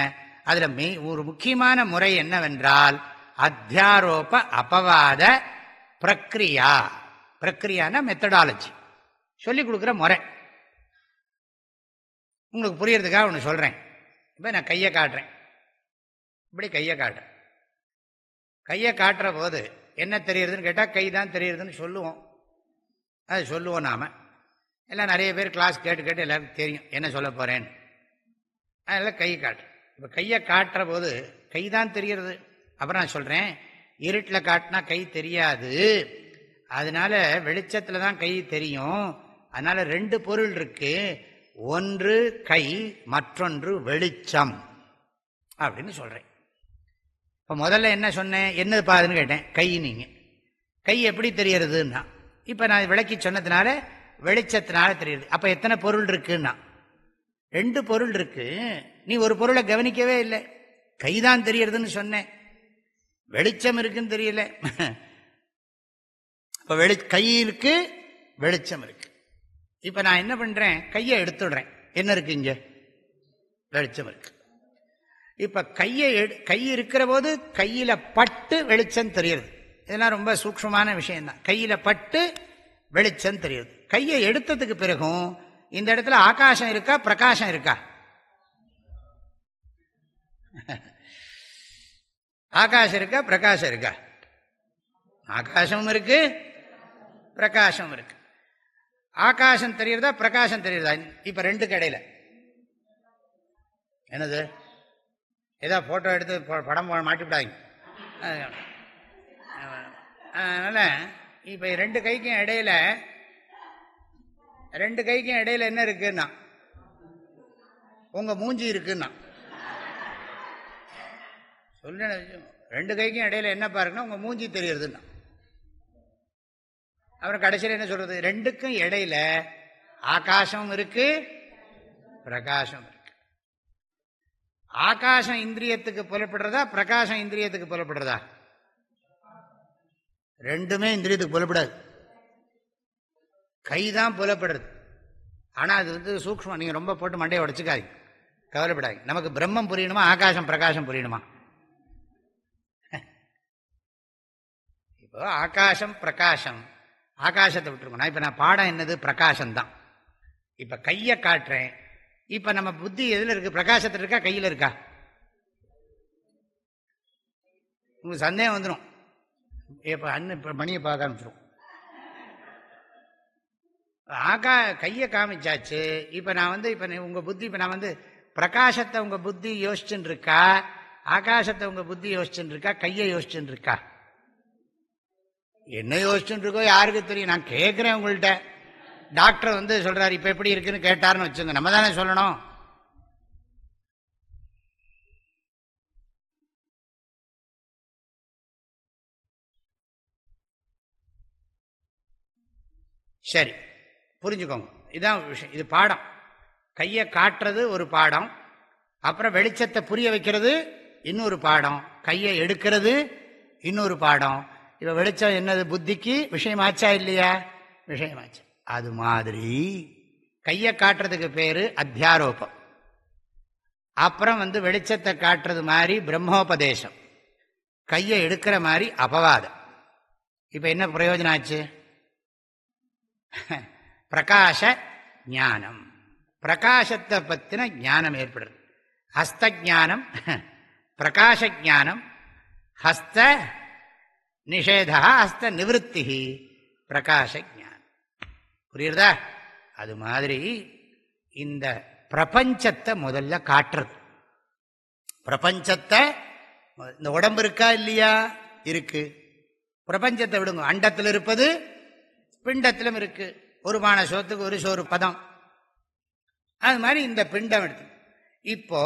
அதுல ஒரு முக்கியமான முறை என்னவென்றால் அத்தியாரோப அபவாத பிரக்ரியா. பிரக்ரியான மெத்தடாலஜி, சொல்லி கொடுக்குற முறை. உங்களுக்கு புரியறதுக்காக ஒன்று சொல்றேன். இப்போ நான் கையை காட்டுறேன், இப்படி கையை காட்டுறேன். கையை காட்டுற போது என்ன தெரியுறதுன்னு கேட்டால் கை தான் தெரியுறதுன்னு சொல்லுவோம். அது சொல்லுவோம் நாம எல்லாம். நிறைய பேர் கிளாஸ் கேட்டு எல்லாருக்கும் தெரியும் என்ன சொல்ல போறேன்னு. அதெல்லாம் கையை காட்டு. இப்போ கையை காட்டுற போது கை தான் தெரிகிறது. அப்புறம் நான் சொல்றேன், இருட்டில் காட்டினா கை தெரியாது, அதனால வெளிச்சத்தில் தான் கை தெரியும். அதனால ரெண்டு பொருள் இருக்கு, ஒன்று கை, மற்றொன்று வெளிச்சம் அப்படின்னு சொல்றேன். இப்போ முதல்ல என்ன சொன்னேன், என்னது பாதுன்னு கேட்டேன். கை. நீங்க கை எப்படி தெரியறதுன்னா, இப்போ நான் விளக்கி சொன்னதுனால வெளிச்சத்தினால தெரியுது. அப்போ எத்தனை பொருள் இருக்குன்னா, ரெண்டு பொருள் இருக்கு. நீ ஒரு பொருளை கவனிக்கவே இல்லை. கைதான் தெரியறதுன்னு சொன்னேன், வெளிச்சம் இருக்குன்னு தெரியல. இப்போ கை இருக்கு, வெளிச்சம் இருக்கு. இப்போ நான் என்ன பண்றேன், கையை எடுத்துடுறேன். என்ன இருக்கு இங்க, வெளிச்சம் இருக்கு. இப்ப கை இருக்கிற போது கையில பட்டு வெளிச்சம் தெரியுது. இதெல்லாம் ரொம்ப சூக்ஷ்மமான விஷயம் தான். கையில பட்டு வெளிச்சம் தெரியுது. கையை எடுத்ததுக்கு பிறகும் இந்த இடத்துல ஆகாசம் இருக்கா, பிரகாசம் இருக்கா? ஆகாசம் இருக்கா, பிரகாசம் இருக்கா? ஆகாசமும் இருக்கு, பிரகாசம் இருக்கு. ஆகாசம் தெரியுறதா, பிரகாசம் தெரியுறதா? இப்ப ரெண்டு கடையில என்னது, ஏதோ போட்டோ எடுத்து படம் மாட்டிவிடாங்க. அதனால இப்ப ரெண்டு கைக்கும் இடையில என்ன இருக்குன்னா, உங்க மூஞ்சி இருக்குன்னா சொல்ல. ரெண்டு கைக்கும் இடையில என்ன பாருங்கன்னா உங்க மூஞ்சி தெரியுறதுன்னா. அப்புறம் கடைசியில் என்ன சொல்றது, ரெண்டுக்கும் இடையில ஆகாசம் இருக்கு, பிரகாசம் இருக்கு. ஆகாசம் இந்திரியத்துக்கு புலப்படுறதா, பிரகாசம் இந்திரியத்துக்கு புலப்படுறதா? ரெண்டுமே இந்திரியத்துக்கு புலப்படாது, கைதான் புலப்படுறது. ஆனா அது சூக்ஷ்மம். நீங்க ரொம்ப போட்டு மண்டையை உடைச்சுக்காது, கவலைப்படாது. நமக்கு பிரம்மம் புரியணுமா, ஆகாசம் பிரகாசம் புரியணுமா? இப்போ ஆகாசம் பிரகாசம், ஆகாசத்தை விட்டுருக்கணும். இப்ப நான் பாடம் என்னது, பிரகாசம் தான். இப்ப கையை காட்டுறேன். இப்ப நம்ம புத்தி எதுல இருக்கு, பிரகாசத்துல இருக்கா, கையில இருக்கா? உங்களுக்கு சந்தேகம் வந்துடும். இப்ப மணியை பார்க்க ஆரம்பிச்சிடும். கையை காமிச்சாச்சு. இப்ப நான் இப்ப உங்க புத்தி, இப்ப நான் பிரகாசத்தை உங்க புத்தி யோசிச்சுன்னு இருக்கா, ஆகாசத்தை உங்க புத்தி யோசிச்சுன்னு இருக்கா, கையை யோசிச்சுன்னு இருக்கா? என்ன யோசிச்சுட்டு இருக்கோ யாருக்கு தெரியும்? நான் கேட்கிறேன் உங்கள்கிட்ட. டாக்டர் சொல்றாரு இப்ப எப்படி இருக்குன்னு கேட்டாருன்னு வச்சுங்க, நம்ம தானே சொல்லணும். சரி, புரிஞ்சுக்கோங்க. இதுதான் விஷயம். இது பாடம். கையை காட்டுறது ஒரு பாடம், அப்புறம் வெளிச்சத்தை புரிய வைக்கிறது இன்னொரு பாடம், கையை எடுக்கிறது இன்னொரு பாடம். இப்போ வெளிச்சம் என்னது? புத்திக்கு விஷயமாச்சா இல்லையா? விஷயமாச்சா. அது மாதிரி கையை காட்டுறதுக்கு பேரு அத்தியாரோபம். அப்புறம் வெளிச்சத்தை காட்டுறது மாதிரி பிரம்மோபதேசம், கையை எடுக்கிற மாதிரி அபவாதம். இப்ப என்ன பிரயோஜனம் ஆச்சு? பிரகாச ஞானம், பிரகாசத்தை பத்தின ஞானம் ஏற்படுறது. ஹஸ்த ஞானம், பிரகாச ஞானம், ஹஸ்த நிஷேதா ஹஸ்த நிவத்தி, பிரகாச ஞானம். புரியுறதா? அது மாதிரி இந்த பிரபஞ்சத்தை முதல்ல காட்டுறது. பிரபஞ்சத்தை, இந்த உடம்பு இருக்கா இல்லையா? இருக்கு. பிரபஞ்சத்தை விடுங்க, அண்டத்தில் இருப்பது பிண்டத்திலும் இருக்கு. ஒரு மான சோத்துக்கு ஒரு சோறு பதம். அது மாதிரி இந்த பிண்டம் எடுத்து, இப்போ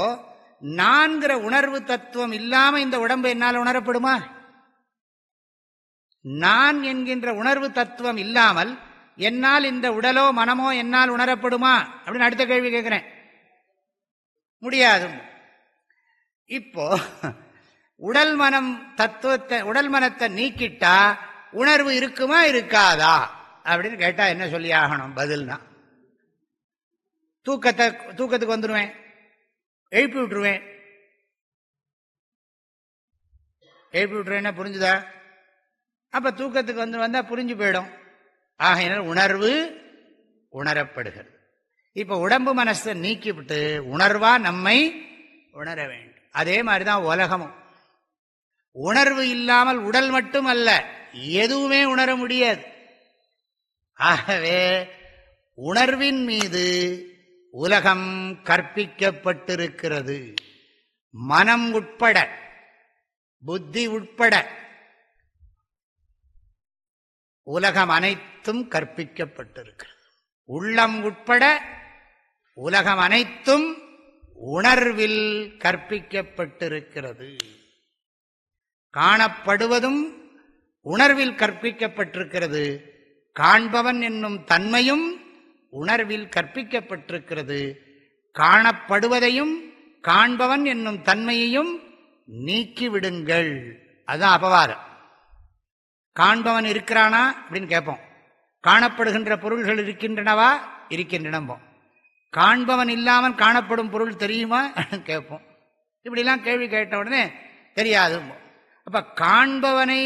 நான்கிற உணர்வு தத்துவம் இல்லாம இந்த உடம்பு என்னால் உணரப்படுமா? நான் என்கின்ற உணர்வு தத்துவம் இல்லாமல் என்னால் இந்த உடலோ மனமோ என்னால் உணரப்படுமா அப்படின்னு அடுத்த கேள்வி கேட்கிறேன். முடியாது. இப்போ உடல் மனம் தத்துவத்தை, உடல் மனத்தை நீக்கிட்டா உணர்வு இருக்குமா இருக்காதா அப்படின்னு கேட்டா என்ன சொல்லி ஆகணும்? பதில்னா தூக்கத்துக்கு வந்துடுவேன், எழுப்பி விட்டுருவேன். எழுப்பி விட்டுருவேன்னா புரிஞ்சுதா? அப்ப தூக்கத்துக்கு வந்தா புரிஞ்சு போயிடும். ஆகையினால் உணர்வு உணரப்படுகிறது. இப்ப உடம்பு மனசை நீக்கிவிட்டு உணர்வா நம்மை உணர வேண்டும். அதே மாதிரிதான் உலகமும். உணர்வு இல்லாமல் உடல் மட்டும் அல்ல, எதுவுமே உணர முடியாது. ஆகவே உணர்வின் மீது உலகம் கற்பிக்கப்பட்டிருக்கிறது. மனம் உட்பட, புத்தி உட்பட உலகம் அனைத்தும் கற்பிக்கப்பட்டிருக்கிறது. உள்ளம் உட்பட உலகம் அனைத்தும் உணர்வில் கற்பிக்கப்பட்டிருக்கிறது. காணப்படுவதும் உணர்வில் கற்பிக்கப்பட்டிருக்கிறது. காண்பவன் என்னும் தன்மையும் உணர்வில் கற்பிக்கப்பட்டிருக்கிறது. காணப்படுவதையும் காண்பவன் என்னும் தன்மையையும் நீக்கிவிடுங்கள். அதுதான் அபவாதம். காண்பவன் இருக்கிறானா அப்படின்னு கேட்போம். காணப்படுகின்ற பொருள்கள் இருக்கின்றனவா? இருக்கின்றனம்போம். காண்பவன் இல்லாமல் காணப்படும் பொருள் தெரியுமா கேட்போம். இப்படிலாம் கேள்வி கேட்ட உடனே தெரியாது. அப்ப காண்பவனை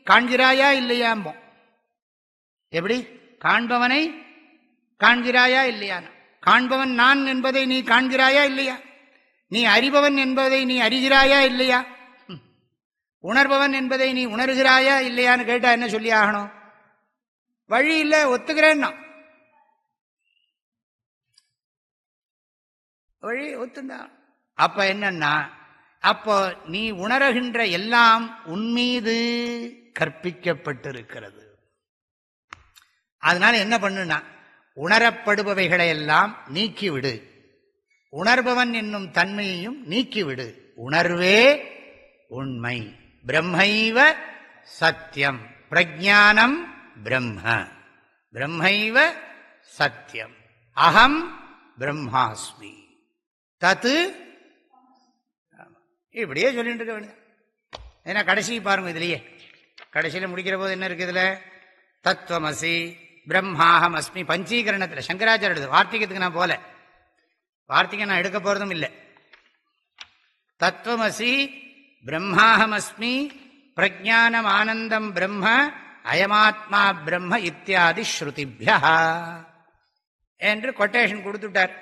காண்கிறாயா இல்லையாம்போம். எப்படி? காண்பவனை காண்கிறாயா இல்லையா? காண்பவன் நான் என்பதை நீ காண்கிறாயா இல்லையா? நீ அறிபவன் என்பதை நீ அறிகிறாயா இல்லையா? உணர்பவன் என்பதை நீ உணர்கிறாயா இல்லையான்னு கேட்டா என்ன சொல்லி ஆகணும்? வழி இல்லை, ஒத்துக்கிறேன்னா வழி ஒத்துந்தான். அப்ப என்னன்னா, அப்போ நீ உணர்கின்ற எல்லாம் உன்மீது கற்பிக்கப்பட்டிருக்கிறது. அதனால என்ன பண்ணுனா, உணரப்படுபவைகளை எல்லாம் நீக்கிவிடு, உணர்பவன் என்னும் தன்மையையும் நீக்கிவிடு. உணர்வே உண்மை. பிரம்மைவ சத்தியம், பிரஜானம் பிரம்ம, பிரம்மைவ சத்தியம், அகம் பிரம்மாஸ்மி தத்து. இப்படியே சொல்லிட்டு இருக்க வேண்டியது. ஏன்னா கடைசி பாருங்க, இதுலயே கடைசியில் முடிக்கிற போது என்ன இருக்கு? இதுல தத்துவமசி பிரம்மாஹம் அஸ்மி பஞ்சீகரணத்தில் சங்கராச்சாரிய எடுத்து, வார்த்திகத்துக்கு நான் போல, வார்த்திகை நான் எடுக்க போறதும் இல்லை. தத்துவமசி பிரம்மாஹம் அஸ்மி பிரஜானம் ஆனந்தம் பிரம்ம அயமாத்மா பிரம்ம இத்தியாதி ஸ்ருதிபியா என்று கொட்டேஷன் கொடுத்துட்டார்.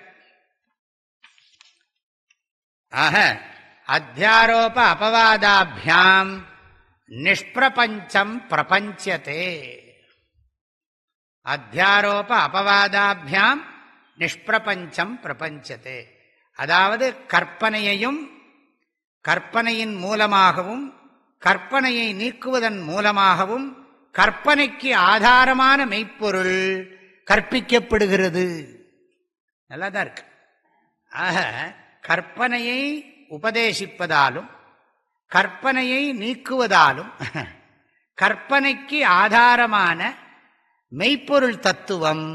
ஆக அத்தியாரோப அபவாதாபியாம் நிஷ்பிரபஞ்சம் பிரபஞ்சதே. அத்தியாரோப அபவாதாபியாம் நிஷ்பிரபஞ்சம் பிரபஞ்சதே. அதாவது கற்பனையையும் கற்பனையின் மூலமாகவும் கற்பனையை நீக்குவதன் மூலமாகவும் கற்பனைக்கு ஆதாரமான மெய்ப்பொருள் கற்பிக்கப்படுகிறது. நல்லா தான் இருக்கு. ஆக கற்பனையை உபதேசிப்பதாலும் கற்பனையை நீக்குவதாலும் கற்பனைக்கு ஆதாரமான மெய்ப்பொருள் தத்துவம்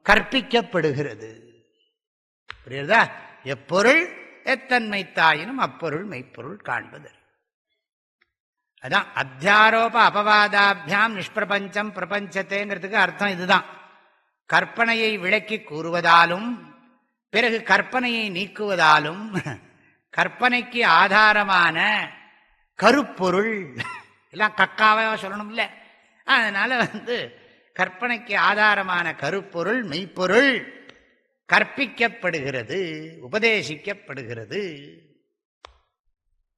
கற்பிக்கப்படுகிறது. புரியுதா? எப்பொருள் எத்தன்மை தாயினும் அப்பொருள் மெய்ப்பொருள் காண்பது. அதான் அத்தியாரோப அபவாதாபியாம் நிஷ்பிரபஞ்சம் பிரபஞ்சத்தேங்கிறதுக்கு அர்த்தம் இதுதான். கற்பனையை விளக்கி கூறுவதாலும் பிறகு கற்பனையை நீக்குவதாலும் கற்பனைக்கு ஆதாரமான கருப்பொருள் எல்லாம் கக்காவே சொல்லணும் இல்லை. அதனால கற்பனைக்கு ஆதாரமான கருப்பொருள் மெய்ப்பொருள் கற்பிக்கப்படுகிறது, உபதேசிக்கப்படுகிறது.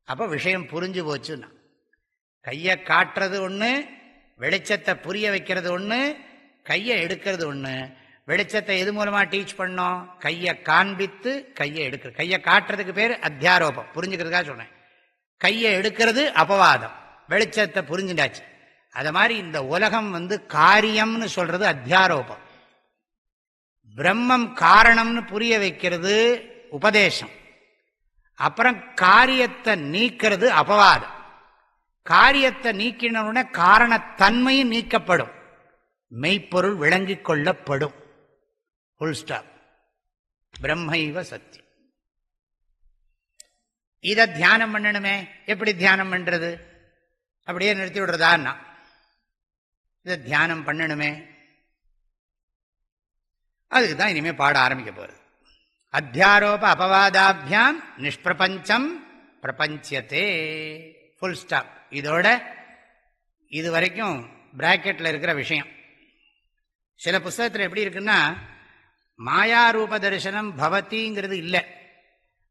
அப்போ விஷயம் புரிஞ்சு போச்சுன்னா, கையை காட்டுறது ஒன்று, வெளிச்சத்தை புரிய வைக்கிறது ஒன்று, கையை எடுக்கிறது ஒன்று. வெளிச்சத்தை எது மூலமாக டீச் பண்ணோம்? கையை காண்பித்து கையை எடுக்கிறது. கையை காட்டுறதுக்கு பேர் அத்தியாரோபம், புரிஞ்சுக்கிறதுக்காக சொன்னேன். கையை எடுக்கிறது அபவாதம், வெளிச்சத்தை புரிஞ்சுட்டாச்சு. அது மாதிரி இந்த உலகம் காரியம்னு சொல்றது அத்தியாரோபம். பிரம்மம் காரணம்னு புரிய வைக்கிறது உபதேசம். அப்புறம் காரியத்தை நீக்கிறது அபவாதம். காரியத்தை நீக்கினவுடனே காரணத்தன்மையும் நீக்கப்படும், மெய்ப்பொருள் விளங்கிக் கொள்ளப்படும். Full stop. பிரம்மைவ சத்தியம். இதை தியானம் பண்ணணுமே. எப்படி தியானம் பண்றது? அப்படியே நிறுத்தி விடுறதான்னா, இதை தியானம் பண்ணணுமே. அதுக்கு தான் இனிமேல் பாட ஆரம்பிக்க போகிறது. அத்தியாரோப அபவாதாபியாம் நிஷ்பிரபஞ்சம் பிரபஞ்சத்தே. Full stop. இதோட இது வரைக்கும் பிராக்கெட்டில் இருக்கிற விஷயம். சில புஸ்தகத்தில் எப்படி இருக்குன்னா, மாயாரூப தரிசனம் பவதிங்கிறது இல்லை.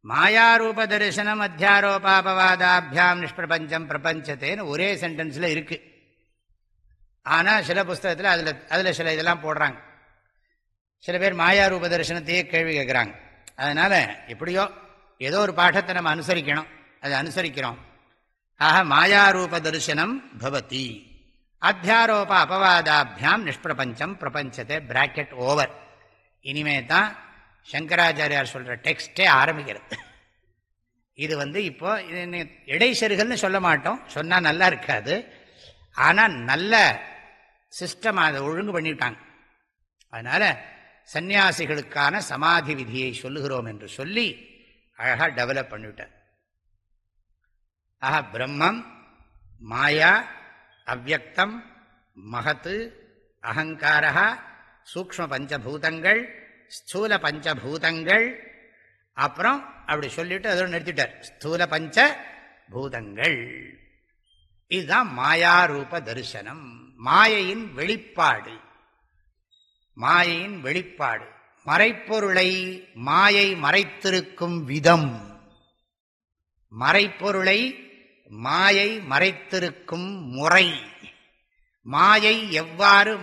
மாயாரூப தரிசனம் அத்தியாரோபாபவாதாபியாம் நிஷ்பிரபஞ்சம் பிரபஞ்சத்தேன்னு ஒரே சென்டென்ஸில் இருக்கு. ஆனால் சில புஸ்தகத்தில் அதில் சில இதெல்லாம் போடுறாங்க. சில பேர் மாயாரூப தரிசனத்தையே கேள்வி கேட்குறாங்க. அதனால் எப்படியோ ஏதோ ஒரு பாடத்தை நம்ம அனுசரிக்கணும், அதை அனுசரிக்கிறோம். ஆக மாயாரூப தரிசனம் பவதி அத்தியாரோப அபவாதாபியாம் நிஷ்பிரபஞ்சம் பிரபஞ்சத்தை பிராக்கெட் ஓவர். இனிமே தான் சங்கராச்சாரியார் சொல்கிற டெக்ஸ்டே ஆரம்பிக்கிறது. இது இப்போ இடைச்செருகல்னு சொல்ல மாட்டோம், சொன்னால் நல்லா இருக்காது. ஆனால் நல்ல சிஸ்டம் அதை ஒழுங்கு பண்ணிவிட்டாங்க. அதனால் சந்நியாசிகளுக்கான சமாதி விதியை சொல்லுகிறோம் என்று சொல்லி அழகாக டெவலப் பண்ணிவிட்டார். ஆஹா, பிரம்மம், மாயா, அவ்யக்தம், மகத்து, அகங்காரா, சூக்ஷ்ம பஞ்சபூதங்கள், ஸ்தூல பஞ்சபூதங்கள், அப்புறம் அப்படி சொல்லிட்டு அதோடு நிறுத்திட்டார், ஸ்தூல பஞ்ச பூதங்கள். இதுதான் மாயாரூப தரிசனம். மாயையின் வெளிப்பாடு. மாயையின் வெளிப்பாடு. மறைப்பொருளை மாயை மறைத்திருக்கும் விதம். மறைப்பொருளை மாயை மறைத்திருக்கும் முறை. மாயை எவ்வாறு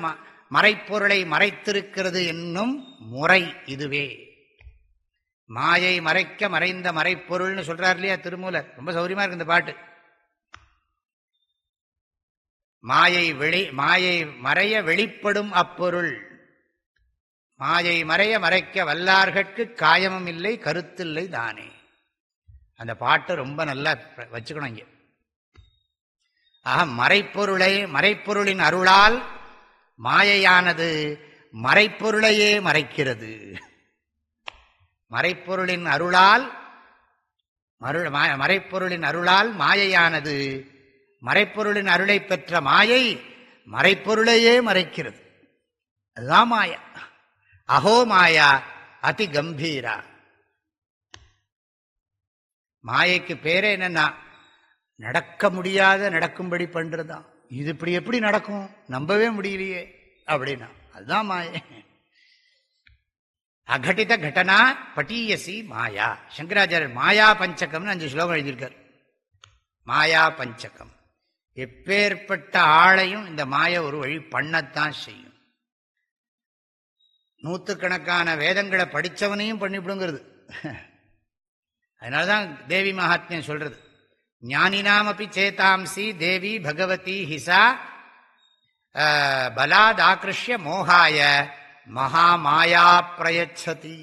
மறைப்பொருளை மறைத்திருக்கிறது என்னும் முறை இதுவே. மாயை மறைக்க மறைந்த மறைப்பொருள்னு சொல்றார் இல்லையா திருமூலர். ரொம்ப சௌரியமா இருக்கு இந்த பாட்டு. மாயை மறைய வெளிப்படும் அப்பொருள். மாயை மறைய மறைக்க வல்லார்கட்கு காயமும் இல்லை கருத்தில்லை தானே. அந்த பாட்டு ரொம்ப நல்லா வச்சுக்கணும் இங்க. ஆக மறைப்பொருளின் அருளால் மாயையானது மறைப்பொருளையே மறைக்கிறது. மறைப்பொருளின் அருளால் மாயையானது மறைப்பொருளின் அருளை பெற்ற மாயை மறைப்பொருளையே மறைக்கிறது. அதுதான் மாயா. அஹோ மாயா அதி கம்பீரா. மாயைக்கு பேரே என்னன்னா, நடக்க முடியாத நடக்கும்படி பண்றதுதான். இது இப்படி எப்படி நடக்கும், நம்பவே முடியலையே அப்படின்னா அதுதான் மாயை. அகட்டித கடனா பட்டீயசி மாயா. சங்கராச்சாரியர் மாயா பஞ்சகம்னு 5 ஸ்லோகம் எழுதியிருக்கார். மாயா பஞ்சகம். எப்பேற்பட்ட ஆளையும் இந்த மாயை ஒரு வழி பண்ணத்தான் செய்யும். நூற்றுக்கணக்கான வேதங்களை படித்தவனையும் பண்ணிவிடுங்கிறது. அதனால்தான் தேவி மகாத்மியம் சொல்றது, ஞானினாமப்பி சேதாம்சி தேவி பகவதி ஹிசா பலாத் ஆக்ருஷ்ய மோகாய மகாமாயா பிரயச்சதி.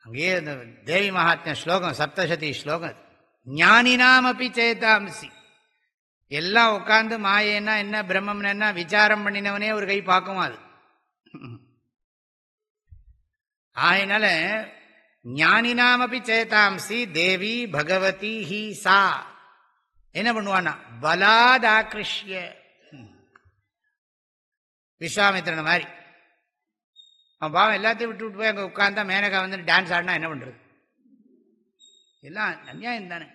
அங்கேயே இந்த தேவி மகாத்மிய ஸ்லோகம், சப்தசதி ஸ்லோகம். ஞானினாமப்பி சேதாம்சி, எல்லாம் உட்கார்ந்து மாயேன்னா என்ன பிரம்மம்னா என்ன விசாரம் பண்ணினவனே ஒரு கை பார்க்கும். அது ஆயினால ஞானினாமபி சேதாம்சி தேவி பகவதி ஹி சா என்ன பண்ணுவானா பலாத் ஆக்ருஷ்ய. விஸ்வாமித்திரன் மாதிரி அவன் பாவம் எல்லாத்தையும் விட்டு விட்டு போய் அங்கே உட்கார்ந்தா மேனகா வந்து டான்ஸ் ஆடினா என்ன பண்றது? எல்லாம் அநியாயம் தானே.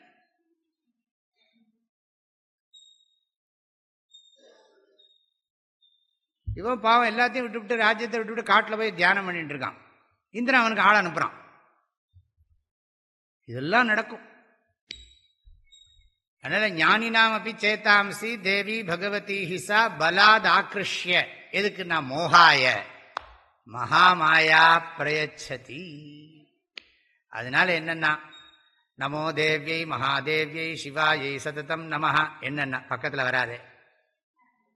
இவன் பாவம் எல்லாத்தையும் விட்டு விட்டு ராஜ்யத்தை விட்டு விட்டு காட்டில் போய் தியானம் பண்ணிட்டு இருக்கான். இந்திரன் அவனுக்கு ஆள் அனுப்புறான். இதெல்லாம் நடக்கும். அதனால ஞானினாமபி சேதாம்சி தேவி பகவதி ஹிசா பலாத் ஆக்ருஷ்ய. எதுக்கு நான் மோகாய மகாமாயா பிரயச்சதி. அதனால என்னன்னா நமோ தேவியை மகாதேவியை சிவாயை சததம் நமஹ. என்னன்னா பக்கத்தில் வராதே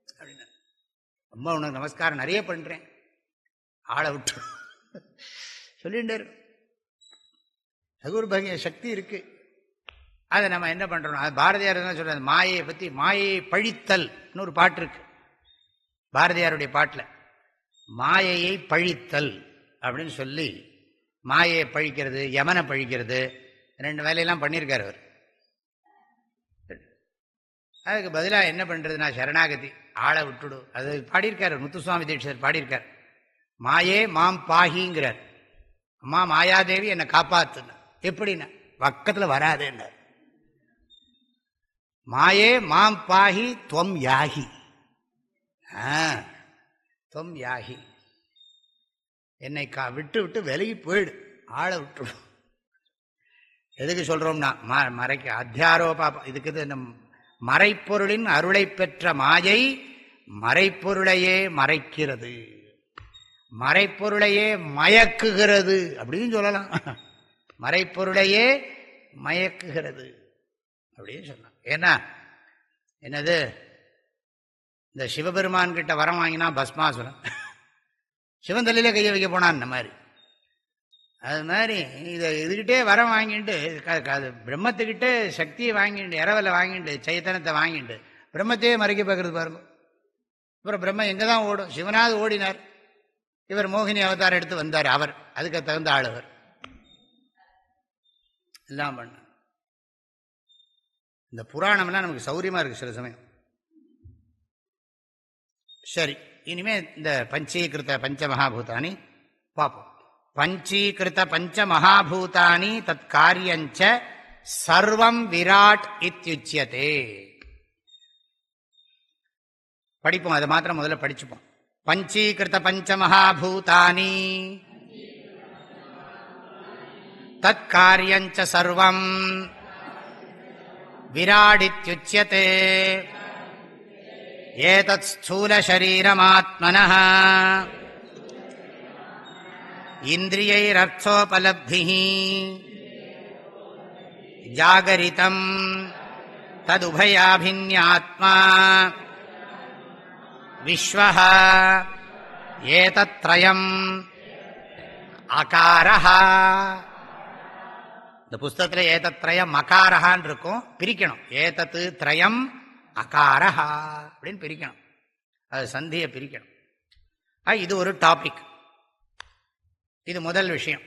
அப்படின்னா ரொம்ப உனக்கு நமஸ்காரம் நிறைய பண்றேன் ஆளை விட்டு சொல்லிட்டு அது ஒரு பகிய சக்தி இருக்கு. அதை நம்ம என்ன பண்றோம்? அது பாரதியார் என்ன சொல்றாரு, மாயையை பத்தி மாயையை பழித்தல் ஒரு பாட்டு இருக்கு பாரதியாருடைய பாட்டில். மாயையை பழித்தல் அப்படின்னு சொல்லி மாயையை பழிக்கிறது யமனை பழிக்கிறது 2 வேலையெல்லாம் பண்ணியிருக்காரு அவர். அதுக்கு பதிலாக என்ன பண்றதுன்னா சரணாகதி ஆளை விட்டுடு. அது பாடியிருக்காரு முத்துசுவாமி தீட்சிதர் பாடியிருக்கார். மாயே மாம் பாகிங்கிறார். அம்மா மாயாதேவி என்னை காப்பாத்துன. எப்படின்னா பக்கத்தில் வராதுன்னார். மாயே மாம் பாகி துவம் யாகி. துவம் யாகி என்னை விட்டு விட்டு விலகி போயிடு, ஆளை விட்டுடும். எதுக்கு சொல்றோம்னா மறைக்க அத்தியாரோபா. இதுக்கு இந்த மறைப்பொருளின் அருளை பெற்ற மாயை மறைப்பொருளையே மறைக்கிறது, மறைப்பொருளையே மயக்குகிறது அப்படின்னு சொல்லலாம். மறைப்பொருளையே மயக்குகிறது அப்படின்னு சொல்லலாம். ஏன்னா என்னது இந்த சிவபெருமான் கிட்ட வரம் வாங்கினா பஸ்மாசுரன் சிவன் தலையில கையை வைக்க போனான். இந்த மாதிரி அது மாதிரி இதுகிட்டே வரம் வாங்கிட்டு அது பிரம்மத்துக்கிட்டே சக்தியை வாங்கிட்டு இரவலை வாங்கிட்டு சைத்தனத்தை வாங்கிட்டு பிரம்மத்தையே மறைக்க பார்க்கறது பாருங்க. அப்புறம் பிரம்ம எங்கே தான் ஓடும்? சிவனாவது ஓடினார், இவர் மோகினி அவதாரம் எடுத்து வந்தார். அவர் அதுக்கு தகுந்த ஆளுவர் எல்லாம் பண்ண. இந்த புராணம்லாம் நமக்கு சௌரியமா இருக்கு சில சமயம். சரி, இனிமே இந்த பஞ்சீகிருத்த பஞ்சமகாபூதானி பார்ப்போம். பஞ்சீகிருத்த பஞ்சமகாபூதானி தத் காரியஞ்ச சர்வம் விராட் இத்யுச்யதே. படிப்போம், அதை மாத்திரம் முதல்ல படிச்சுப்போம். பஞ்சீகிருத்த பஞ்சமகாபூதானி தத் காரியஞ்ச சர்வம் விராடித்யுச்யதே. ஏதத் ஸ்தூல சரீரமாத்மனः இந்திரியைரர்த்தோபலப்திः ஜாகரிதம் ததுபயாபின்யாத்மா விஸ்வஹ ஏதத்ரயம் அகாரஹ. இந்த புஸ்தகத்தில் ஏதத்ரயம் அகாரஹான்னு இருக்கும், பிரிக்கணும். ஏதத்து த்ரயம் அகாரஹா அப்படின்னு பிரிக்கணும். அது சந்தியை பிரிக்கணும். இது ஒரு டாபிக். இது முதல் விஷயம்.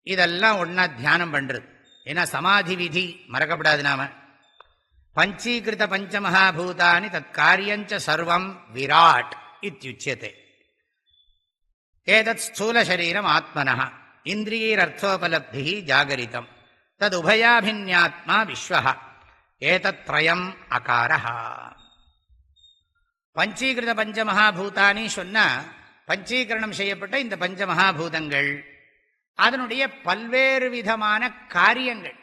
இதெல்லாம் ஒன்னா தியானம் பண்றது. ஏன்னா சமாதி விதி மறக்கப்படாது. நாம பஞ்சீகிருத பஞ்சமகாபூதானி தத் காரியஞ்ச சர்வம் விராட் இத்யுச்யதே. ஏதத் ஸ்தூல சரீரம் ஆத்மனः இந்திரியைரர்த்தோபலப்தி ஜாகரிதம் தத் உபயாபின்யாத்மா விஸ்வஹ ஏதத்ரயம் அகாரஹ. பஞ்சீகிருத பஞ்சமகாபூதானி சொன்னா பஞ்சீகரணம் செய்யப்பட்ட இந்த பஞ்சமகாபூதங்கள், அதனுடைய பல்வேறு விதமான காரியங்கள்.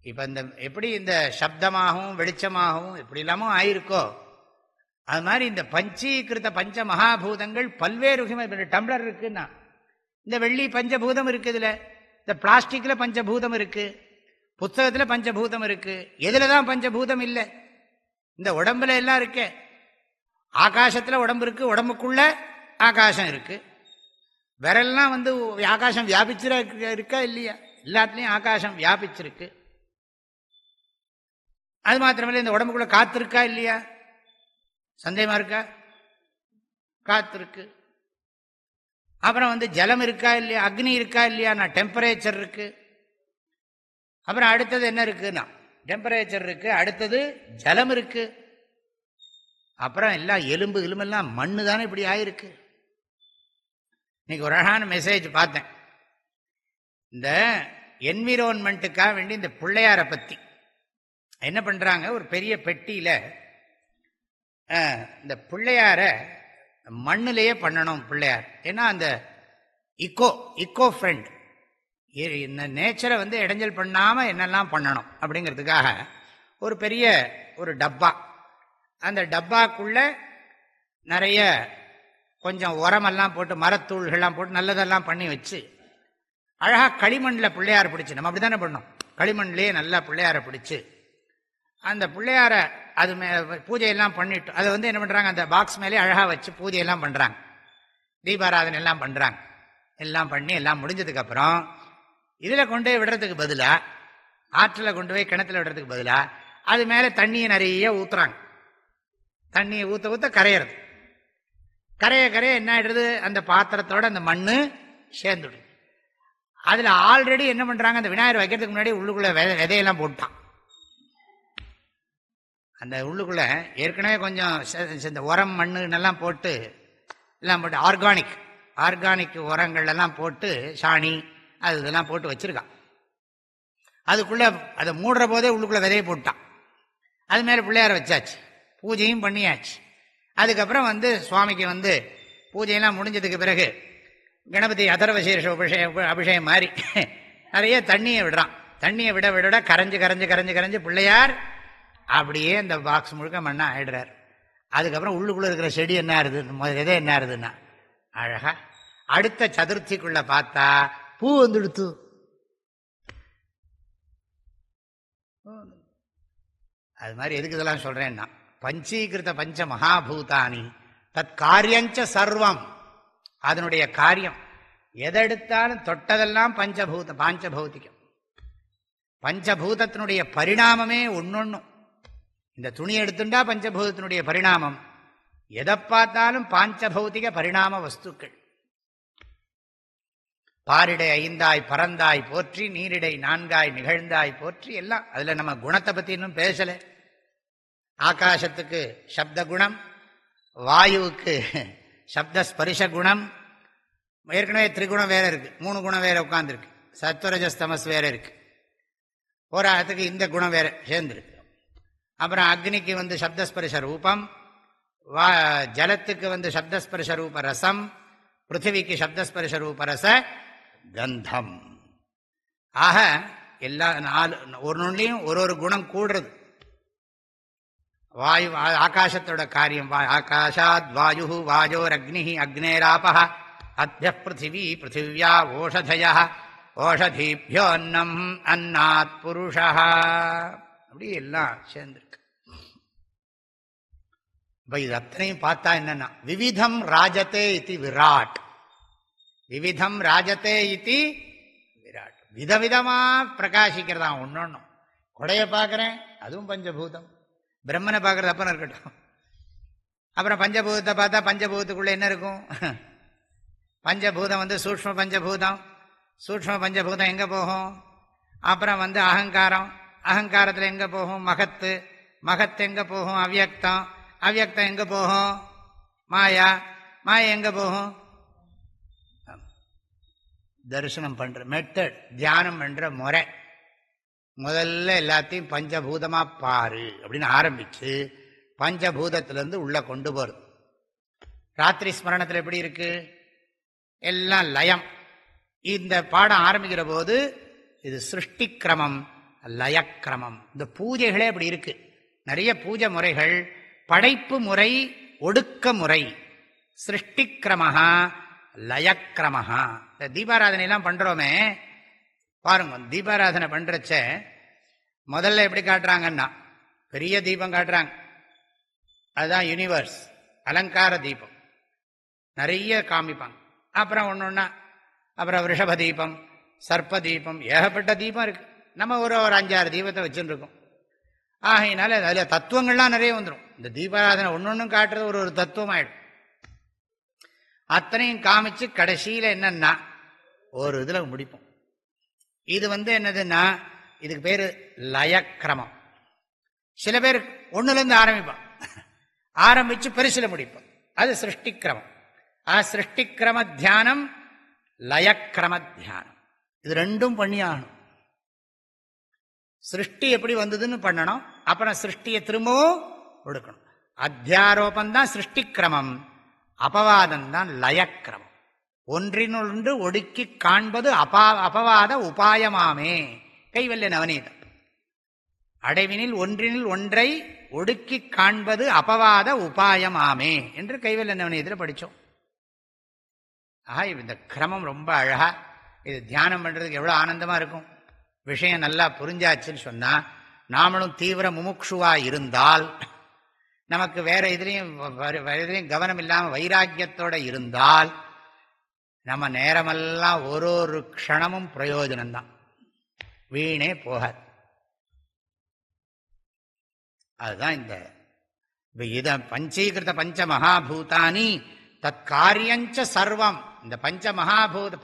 இப்ப இந்த எப்படி இந்த சப்தமாகவும் வெளிச்சமாகவும் எப்படி இல்லாமோ ஆயிருக்கோ, அது மாதிரி இந்த பஞ்சீகிருத பஞ்ச மகாபூதங்கள் பல்வேறு விதமான. டம்ளர் இருக்குன்னா இந்த வெள்ளி பஞ்சபூதம் இருக்கு, இதுல இந்த பிளாஸ்டிக்ல பஞ்சபூதம் இருக்கு, புத்தகத்துல பஞ்சபூதம் இருக்கு. எதுலதான் பஞ்சபூதம் இல்லை? இந்த உடம்புல எல்லாம் இருக்கு. ஆகாசத்துல உடம்பு இருக்கு, உடம்புக்குள்ள ஆகாசம் இருக்கு. விரல்லாம் ஆகாசம் வியாபிச்சிர இருக்கா இல்லையா? எல்லாத்துலயும் ஆகாசம் வியாபிச்சிருக்கு. அது மாத்திரமில்லை, இந்த உடம்புக்குள்ள காத்து இருக்கா இல்லையா? சந்தேகமா இருக்கா? காத்து இருக்கு. அப்புறம் ஜலம் இருக்கா இல்லையா? அக்னி இருக்கா இல்லையா? நான் டெம்பரேச்சர் இருக்கு. அப்புறம் அடுத்தது என்ன இருக்குன்னா டெம்பரேச்சர் இருக்கு. அடுத்தது ஜலம் இருக்கு. அப்புறம் எல்லாம் எலும்பெல்லாம் மண்ணு தானே இப்படி ஆயிருக்கு. இன்னைக்கு ஒரு அழகான மெசேஜ் பார்த்தேன். இந்த என்விரான்மெண்ட்டுக்காக வேண்டி இந்த பிள்ளையாரை பற்றி என்ன பண்ணுறாங்க, ஒரு பெரிய பெட்டியில் இந்த பிள்ளையாரை மண்ணிலேயே பண்ணணும் பிள்ளையார். ஏன்னா அந்த இக்கோ ஃப்ரெண்ட், இந்த நேச்சரை இடைஞ்சல் பண்ணாமல் என்னெல்லாம் பண்ணணும் அப்படிங்கிறதுக்காக ஒரு பெரிய ஒரு டப்பா, அந்த டப்பாக்குள்ள நிறைய கொஞ்சம் உரமெல்லாம் போட்டு மரத்தூள்கள்லாம் போட்டு நல்லதெல்லாம் பண்ணி வச்சு அழகாக களிமண்ணில் பிள்ளையார் பிடிச்சி, நம்ம அப்படி தானே பண்ணோம், களிமண்லேயே நல்லா பிள்ளையாரை பிடிச்சி அந்த பிள்ளையாரை அது பூஜையெல்லாம் பண்ணிட்டு அதை என்ன பண்ணுறாங்க, அந்த பாக்ஸ் மேலே அழகாக வச்சு பூஜையெல்லாம் பண்ணுறாங்க, தீபாராதனை எல்லாம் பண்ணுறாங்க. எல்லாம் பண்ணி எல்லாம் முடிஞ்சதுக்கப்புறம் இதில் கொண்டு போய் விடுறதுக்கு பதிலாக, ஆற்றில் கொண்டு போய் கிணத்துல விடுறதுக்கு பதிலாக அது மேலே தண்ணியை நிறைய ஊற்றுறாங்க. தண்ணியை ஊற்ற ஊற்ற கரையிறது. கரைய என்ன ஆகிடுறது, அந்த பாத்திரத்தோட அந்த மண் சேர்ந்துடுது. அதில் ஆல்ரெடி என்ன பண்ணுறாங்க, அந்த விநாயகர் வைக்கிறதுக்கு முன்னாடி உள்ளுக்குள்ளே விதையெல்லாம் போட்டான். அந்த உள்ளுக்குள்ளே ஏற்கனவே கொஞ்சம் இந்த உரம் மண்ணெல்லாம் போட்டு எல்லாம் போட்டு ஆர்கானிக் உரங்கள் எல்லாம் போட்டு சாணி அது இதெல்லாம் போட்டு வச்சிருக்கான். அதுக்குள்ளே அதை மூடுற போதே உள்ளுக்குள்ளே விதையை போட்டான். அது மேலே பிள்ளையார வச்சாச்சு, பூஜையும் பண்ணியாச்சு. அதுக்கப்புறம் சுவாமிக்கு பூஜையெல்லாம் முடிஞ்சதுக்கு பிறகு கணபதி அதர்வசீர்ஷ அபிஷேகம் மாதிரி நிறைய தண்ணியை விடுறான். தண்ணியை விட விட கரைஞ்சு பிள்ளையார் அப்படியே இந்த பாக்ஸ் முழுக்க மண்ணா ஆயிடுறார். அதுக்கப்புறம் உள்ளுக்குள்ள இருக்கிற செடி என்ன ஆறுது, விதை என்ன ஆறுதுன்னா அழகா அடுத்த சதுர்த்திக்குள்ள பார்த்தா பூ வந்துடுத்து. அது மாதிரி எதுக்கு இதெல்லாம் சொல்றேன்னா, பஞ்சீகிருத பஞ்ச மகாபூதானி தத் காரியஞ்ச சர்வம், அதனுடைய காரியம் எதெடுத்தாலும் தொட்டதெல்லாம் பாஞ்சபௌதிகம். பஞ்சபூதத்தினுடைய பரிணாமமே ஒன்னொன்னும். இந்த துணி எடுத்துட்டா பஞ்சபூதத்தினுடைய பரிணாமம், எதை பார்த்தாலும் பாஞ்சபௌதிக பரிணாம வஸ்துக்கள். பாரிடை ஐந்தாய் பறந்தாய் போற்றி, நீரிடை நான்காய் நிகழ்ந்தாய் போற்றி, எல்லாம். அதுல நம்ம குணத்தை பத்தி இன்னும் பேசல. ஆகாசத்துக்கு சப்த குணம், வாயுவுக்கு சப்தஸ்பரிச குணம், ஏற்கனவே திரிகுணம் வேற இருக்கு, 3 குணம் வேற உட்கார்ந்துருக்கு, சத்வரஜஸ்தமஸ் வேற இருக்கு, போராட்டத்துக்கு இந்த குணம் வேற சேர்ந்துருக்கு. அப்புறம் அக்னிக்கு சப்தஸ்பரிச ரூபம், ஜலத்துக்கு சப்தஸ்பரிச ரூப ரசம், பிருத்திவிக்கு சப்தஸ்பரிச ரூப ரச கந்தம். ஆக எல்லா 4 ஒன்றுலையும் ஒரு குணம் கூடுறது. வாயு ஆகாசத்தோட காரியம், ஆகாஷாத் வாயு வாயோர் அக்னி அக்னேராப அத்ய பிருத்திவி பிருத்திவியா ஓஷதய ஓஷதீபியோ அன்னம் அன்னாத் புருஷா, அப்படி எல்லாம் சேர்ந்துருக்கு. இப்ப இது அத்தனையும் பார்த்தா என்னன்னா, விவிதம் ராஜதே இதி விராட், விவிதம் ராஜதே இதி விராட், விதவிதமா பிரகாசிக்கிறதா. ஒன்னொன்னும் கொடைய பார்க்கிறேன், அதுவும் பஞ்சபூதம். பிரம்மனை பார்க்கறது அப்பன்னு இருக்கட்டும். அப்புறம் பஞ்சபூதத்தை பார்த்தா பஞ்சபூதத்துக்குள்ள என்ன இருக்கும், பஞ்சபூதம் சூக்ஷ்ம பஞ்சபூதம், சூக்ஷ்ம பஞ்சபூதம் எங்க போகும், அப்புறம் அகங்காரம், அகங்காரத்தில் எங்க போகும் மகத்து, மகத்து எங்க போகும் அவ்யக்தம், அவ்யக்தம் எங்க போகும் மாயா, மாயா எங்க போகும். தரிசனம் பண்ற மெத்தட், தியானம் பண்ற முறை, முதல்ல எல்லாத்தையும் பஞ்சபூதமா பாரு அப்படின்னு ஆரம்பிச்சு பஞ்சபூதத்திலிருந்து உள்ள கொண்டு போறது. ராத்திரி ஸ்மரணத்தில் எப்படி இருக்கு, எல்லாம் லயம். இந்த பாடம் ஆரம்பிக்கிற போது இது சிருஷ்டி கிரமம், லயக்கிரமம். இந்த பூஜைகளே அப்படி இருக்கு. நிறைய பூஜை முறைகள், படைப்பு முறை, ஒடுக்க முறை, சிருஷ்டி கிரமஹா லயக்கிரமஹா. இந்த தீபாராதனை எல்லாம் பண்றோமே பாருங்க, தீபாராதனை பண்றச்ச முதல்ல எப்படி காட்டுறாங்கன்னா பெரிய தீபம் காட்டுறாங்க, அதுதான் யூனிவர்ஸ், அலங்கார தீபம் நிறைய காமிப்பாங்க. அப்புறம் ஒன்னொன்னா, அப்புறம் ரிஷப தீபம், சர்ப்ப தீபம், ஏகப்பட்ட தீபம் இருக்கு. நம்ம ஒரு 5-6 தீபத்தை வச்சுட்டு இருக்கோம். ஆகையினால அதில் தத்துவங்கள்லாம் நிறைய வந்துடும். இந்த தீபாராதனை ஒன்னொன்னும் காட்டுறது ஒரு ஒரு தத்துவம் ஆயிடும். அத்தனையும் காமிச்சு கடைசியில் என்னன்னா ஒரு இதில் முடிப்போம். இது என்னதுன்னா இதுக்கு பேர் லயக்கிரமம். சில பேர் ஒன்றுலேருந்து ஆரம்பிப்பான், ஆரம்பித்து பெருசில் முடிப்போம். அது சிருஷ்டிக்கிரமம். சிருஷ்டிக்கிரம தியானம், லயக்கிரம தியானம், இது ரெண்டும் பண்ணி ஆகணும். சிருஷ்டி எப்படி வந்ததுன்னு பண்ணணும், அப்புறம் சிருஷ்டியை திரும்பவும் ஒடுக்கணும். அத்தியாரோபந்தான் சிருஷ்டிக்கிரமம், அபவாதம்தான் லயக்கிரமம். ஒன்றினொன்று ஒடுக்கி காண்பது அபவாத உபாயமாமே. கைவல்ய நவநீதம். அடைவினில் ஒன்றினில் ஒன்றை ஒடுக்கி காண்பது அபவாத உபாயமாமே என்று கைவல்ய நவநீதத்தில் படித்தோம். இந்த கிரமம் ரொம்ப அழகா. இது தியானம் பண்றதுக்கு எவ்வளவு ஆனந்தமா இருக்கும். விஷயம் நல்லா புரிஞ்சாச்சுன்னு சொன்னா, நாமளும் தீவிர முமுட்சுவா இருந்தால், நமக்கு வேற எதுலையும் கவனம் இல்லாம வைராக்கியத்தோட இருந்தால், நம்ம நேரமெல்லாம் ஒரு க்ஷணமும் பிரயோஜனம்தான், வீணே போகாது. அதுதான் இந்த பஞ்சீகிருத பஞ்ச மகாபூதானி தத் காரியஞ்ச சர்வம். இந்த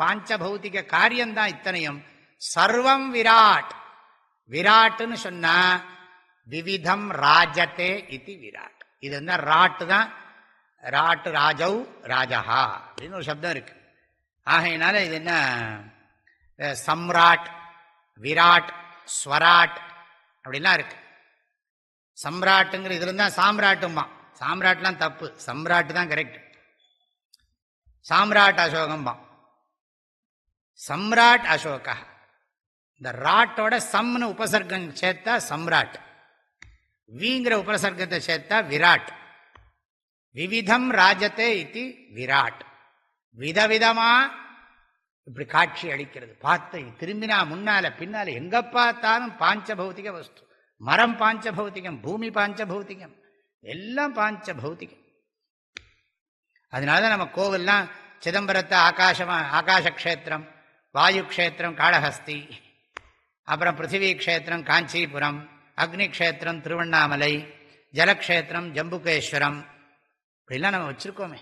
பாஞ்ச பௌதிக காரியம்தான் இத்தனையும். சர்வம் விராட். விராட்னு சொன்னா விவிதம் ராஜதே இது விராட். இது ராட்டு தான். ராட்டு ராஜவ் ராஜஹா அப்படின்னு ஒரு சப்தம் இருக்கு. ஆகையினால இது என்ன, சம்ராட், விராட், ஸ்வராட் அப்படிலாம் இருக்கு. சம்ராட்டுங்கிற இதுல தான் சாம்ராட்டுமா. சாம்ராட்லாம் தப்பு, சம்ராட்டு தான் கரெக்ட். சாம்ராட் அசோகம்பா, சம்ராட் அசோகா. இந்த ராட்டோட சம்னு உபசர்க்கம் சேர்த்தா சம்ராட், வீங்கிற உபசர்க்கத்தை சேர்த்தா விராட். விவிதம் ராஜதே இது விராட். விதவிதமா இப்படி காட்சி அளிக்கிறது. பார்த்து திரும்பினா முன்னால பின்னால எங்க பார்த்தாலும் பாஞ்ச பௌத்திக வஸ்து. மரம் பாஞ்ச பௌத்திகம், பூமி பாஞ்ச பௌத்திகம், எல்லாம் பாஞ்ச பௌத்திகம். அதனாலதான் நம்ம கோவில்லாம் சிதம்பரத்தை ஆகாச கஷேத்திரம், வாயு கஷேத்திரம் காளஹஸ்தி, அப்புறம் பிருத்திவி கஷேத்திரம் காஞ்சிபுரம், அக்னி கஷேத்திரம் திருவண்ணாமலை, ஜலக்ஷேத்திரம் ஜம்புகேஸ்வரம், இப்படிலாம் நம்ம வச்சிருக்கோமே.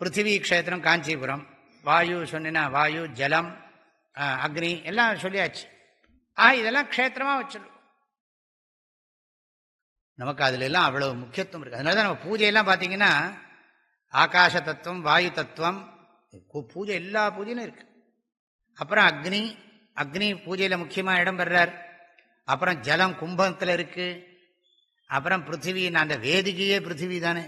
பிருத்திவி கஷேத்திரம் காஞ்சிபுரம், வாயு சொன்னா வாயு, ஜலம், அக்னி எல்லாம் சொல்லியாச்சு. இதெல்லாம் க்ஷேத்திரமா வச்சிருக்கோம். நமக்கு அதுல எல்லாம் அவ்வளவு முக்கியத்துவம் இருக்கு. அதனாலதான் நம்ம பூஜையெல்லாம் பார்த்தீங்கன்னா ஆகாச தத்துவம், வாயு தத்துவம், பூஜை எல்லா பூஜையிலும் இருக்கு. அப்புறம் அக்னி பூஜையில முக்கியமா இடம் பெறார். அப்புறம் ஜலம் கும்பத்தில் இருக்கு. அப்புறம் பிருத்திவி, அந்த வேதிகையே பிருத்திவி தானே.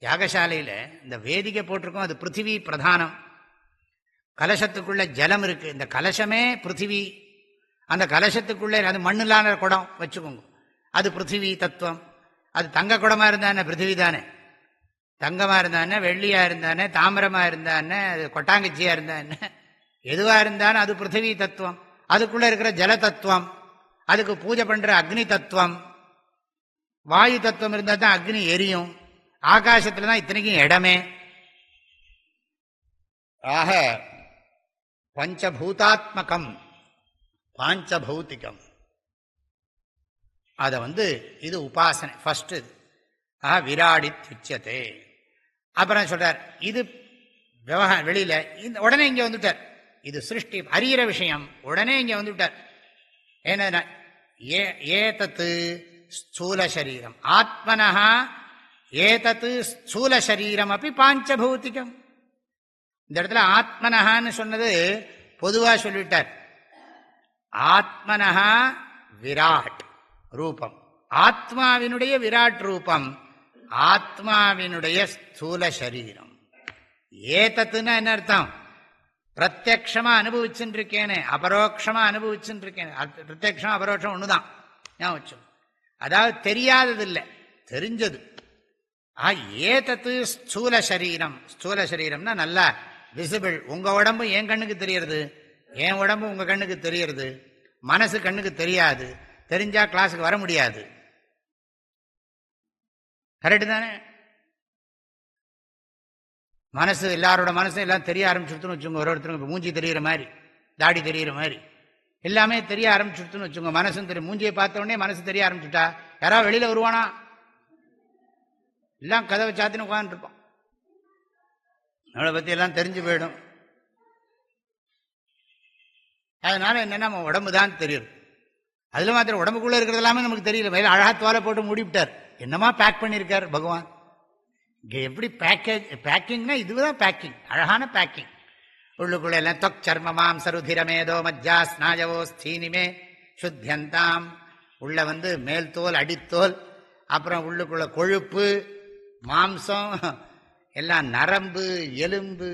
யாகசாலையில் இந்த வேதிகை போட்டிருக்கோம், அது பிருத்திவி பிரதானம். கலசத்துக்குள்ள ஜலம் இருக்கு, இந்த கலசமே பிருத்திவி. அந்த கலசத்துக்குள்ளே அது மண்ணில்லாத குடம் வச்சுக்கோங்க, அது பிருத்திவி தத்துவம். அது தங்க குடமா இருந்தானே பிருத்திவி தானே. தங்கமா இருந்தானே, வெள்ளியா இருந்தானே, தாமிரமா இருந்தானே, அது கொட்டாங்கச்சியா இருந்தானே, எதுவா இருந்தாலும் அது பிருத்திவி தத்துவம். அதுக்குள்ள இருக்கிற ஜல தத்துவம், அதுக்கு பூஜை பண்ற அக்னி தத்துவம். வாயு தத்துவம் இருந்தா தான் அக்னி எரியும். ஆகாசத்துல தான் இத்தனைக்கும் இடமே. ஆக பஞ்சபூதாத்மகம் பாஞ்சபௌத்திகம். அத இது உபாசனை ஃபர்ஸ்ட். இது விராடித்யுச்சதே. அப்புறம் சொல்றார் இது விவகாரம் வெளியில. உடனே இங்க வந்துட்டார். இது சிருஷ்டி அறிகிற விஷயம். உடனே இங்க வந்துட்டார். ஏன்னா ஏதத்து ஸ்தூல சரீரம் ஆத்மனஹா, ஏதத்து ஸ்தூல சரீரம் அப்படி பாஞ்சபௌத்திகம். இந்த இடத்துல ஆத்மனஹான்னு சொன்னது பொதுவா சொல்லிட்டார். ஆத்மனஹா விராட் ரூபம், ஆத்மாவினுடைய விராட் ரூபம், ஆத்மாவினுடைய ஸ்தூல சரீரம். ஏதத்துன்னா என்ன அர்த்தம்? பிரத்யக்ஷமா அனுபவிச்சுட்டு இருக்கேனே, அபரோக்ஷமா அனுபவிச்சுட்டு இருக்கேன். பிரத்யக்ஷம் அபரோக்ஷம் ஒண்ணுதான், ஞாபகம். அதாவது தெரியாதது இல்லை, தெரிஞ்சது. ஏதத்து ஸ்தூல சரீரம். ஸ்தூல சரீரம்னா நல்லா விசிபிள். உங்க உடம்பு என் கண்ணுக்கு தெரியறது, என் உடம்பு உங்க கண்ணுக்கு தெரியறது, மனசு கண்ணுக்கு தெரியாது. தெரிஞ்சா கிளாஸுக்கு வர முடியாது. கரெக்டு தானே? மனசு, எல்லாரோட மனசும் எல்லாம் தெரிய ஆரம்பிச்சுட்டுன்னு வச்சுங்க. ஒருத்தருக்கு மூஞ்சி தெரிகிற மாதிரி, தாடி தெரிகிற மாதிரி, எல்லாமே தெரிய ஆரம்பிச்சுட்டுன்னு வச்சுக்கோங்க. மனசும் தெரியும். மூஞ்சியை பார்த்த உடனே மனசு தெரிய ஆரம்பிச்சுட்டா யாராவது வெளியில வருவானா? எல்லாம் கதவை சாத்தின்னு உட்காந்துருப்போம். நம்மளை பற்றி எல்லாம் தெரிஞ்சு போயிடும். அதனால என்னன்னா நம்ம உடம்பு தான் தெரியும். அதில் மாத்திரம் உடம்புக்குள்ளே இருக்கிறது எல்லாமே நமக்கு தெரியல. மேலே அழகாத்துவால போட்டு மூடிவிட்டார். என்னமா பேக் பண்ணியிருக்கார் பகவான். இங்கே எப்படி பேக்கிங்னா இதுதான் பேக்கிங், அழகான பேக்கிங். உள்ளுக்குள்ள எல்லாம் தொக் சர்மமாம் சருதிரமேதோ மஜ்ஜா ஸ்நாயவோ ஸ்தீனிமே சுத்தியந்தாம். உள்ள மேல் தோல் அடித்தோல், அப்புறம் உள்ளுக்குள்ள கொழுப்பு மாம்சம் எல்லாம், நரம்பு எலும்பு,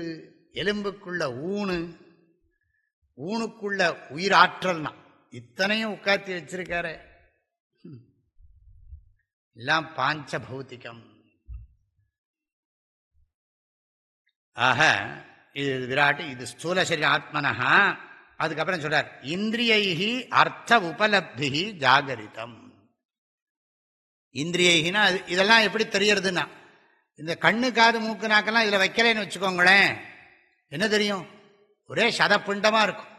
எலும்புக்குள்ள ஊனு, ஊனுக்குள்ள உயிராற்றல்னா இத்தனையும் உட்காத்தி வச்சிருக்காரு. எல்லாம் பாஞ்ச பௌத்திகம். ஆக இது விராட்டு, இது ஸ்தூல சரீர ஆத்மனஹா. அதுக்கப்புறம் சொல்றார் இந்திரியைஹி அர்த்த உபலப்தி ஜாகரிதம். இந்திரியைனா இதெல்லாம் எப்படி தெரியறதுன்னா, இந்த கண்ணு காது மூக்கு நாக்கெல்லாம் இதுல வைக்கலைன்னு வச்சுக்கோங்களேன், என்ன தெரியும்? ஒரே சதப்பிண்டமா இருக்கும்,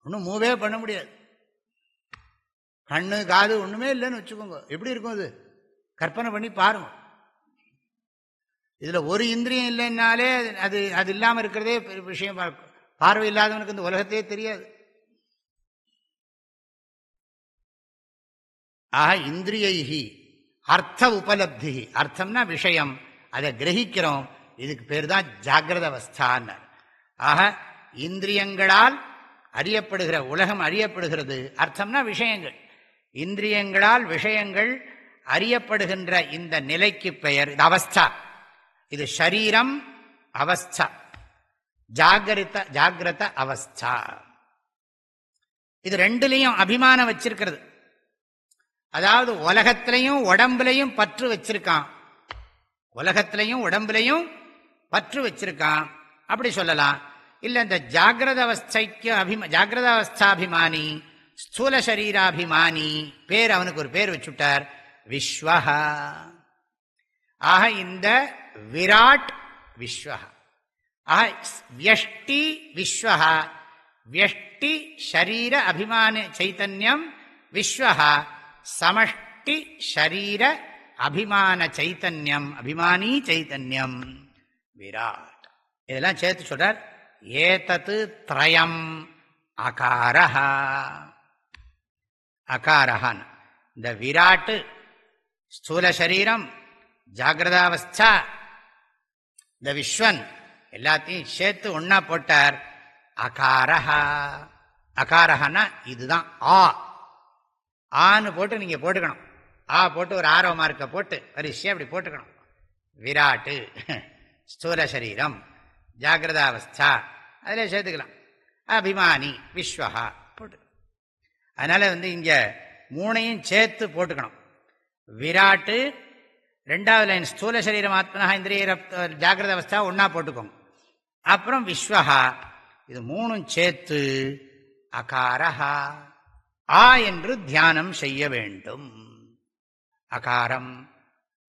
ஒன்றும் மூவே பண்ண முடியாது. கண்ணு காது ஒண்ணுமே இல்லைன்னு வச்சுக்கோங்க, எப்படி இருக்கும் அது? கற்பனை பண்ணி பாருங்க. இதுல ஒரு இந்திரியம் இல்லைன்னாலே அது அது இல்லாம இருக்கிறதே விஷயம். பார்வை இல்லாதவனுக்கு இந்த உலகத்தையே தெரியாது. ஆக இந்திரியைஹி அர்த்த உபலப்தி, அர்த்தம்னா விஷயம், அதை கிரகிக்கிறோம். இதுக்கு பேர் தான் ஜாகிரத அவஸ்தான்னு. ஆக இந்திரியங்களால் அறியப்படுகிற உலகம் அறியப்படுகிறது. அர்த்தம்னா விஷயங்கள். இந்திரியங்களால் விஷயங்கள் அறியப்படுகின்ற இந்த நிலைக்கு பெயர் இது அவஸ்தா. இது ஷரீரம் அவஸ்தா, ஜாகிரத அவஸ்தா. இது ரெண்டுலையும் அபிமானம் வச்சிருக்கிறது. அதாவது உலகத்திலையும் உடம்புலையும் பற்று வச்சிருக்கான், உலகத்திலையும் உடம்புலையும் பற்று வச்சிருக்கான், அப்படி சொல்லலாம். இல்ல இந்த ஜாகிரத அவஸ்தைக்கு ஜாகிரத அவஸ்தாபிமானி, ஸ்தூல சரீராபிமானி பேர், அவனுக்கு ஒரு பேர் வச்சுட்டார், விஸ்வஹா. ஆக இந்த விராட் விஸ்வஹா. ஆக வியஷ்டி விஸ்வஹா, வியஷ்டி ஷரீர அபிமான சைத்தன்யம் விஸ்வஹா, சமஷ்டி ஷரீர அபிமான சைத்தன்யம், அபிமானி சைத்தன்யம் விராட். இதெல்லாம் சேர்த்து சொல்றார். ஏதத்து த்ரயம் அகாரஹா. அகாரஹான் இந்த விராட்டு, ஸ்தூல சரீரம், ஜாகிரதாவஸ்தா, இந்த விஸ்வன் எல்லாத்தையும் சேர்த்து ஒன்னா போட்டார். அகாரஹா. அகாரஹான்னா இதுதான் ஆ. ஆன்னு போட்டு நீங்க போட்டுக்கணும். ஆ போட்டு ஒரு ஆரோ மார்க்க போட்டு வரிசையா அப்படி போட்டுக்கணும். விராட்டு, ஸ்தூல சரீரம், ஜாகிரதாவஸ்தா, அதில் சேர்த்துக்கலாம். அபிமானி விஸ்வஹா போட்டுக்கணும். அதனால இங்க மூணையும் சேர்த்து போட்டுக்கணும். விராட்டு, ரெண்டாவது லைன் ஸ்தூல சரீரம் ஆத்மனா இந்திரிய ஜாகிரத அவஸ்தா ஒன்னா போட்டுக்கோங்க. அப்புறம் விஸ்வஹா, இது மூணும் சேர்த்து அகாரஹா, ஆ என்று தியானம் செய்ய வேண்டும். அகாரம்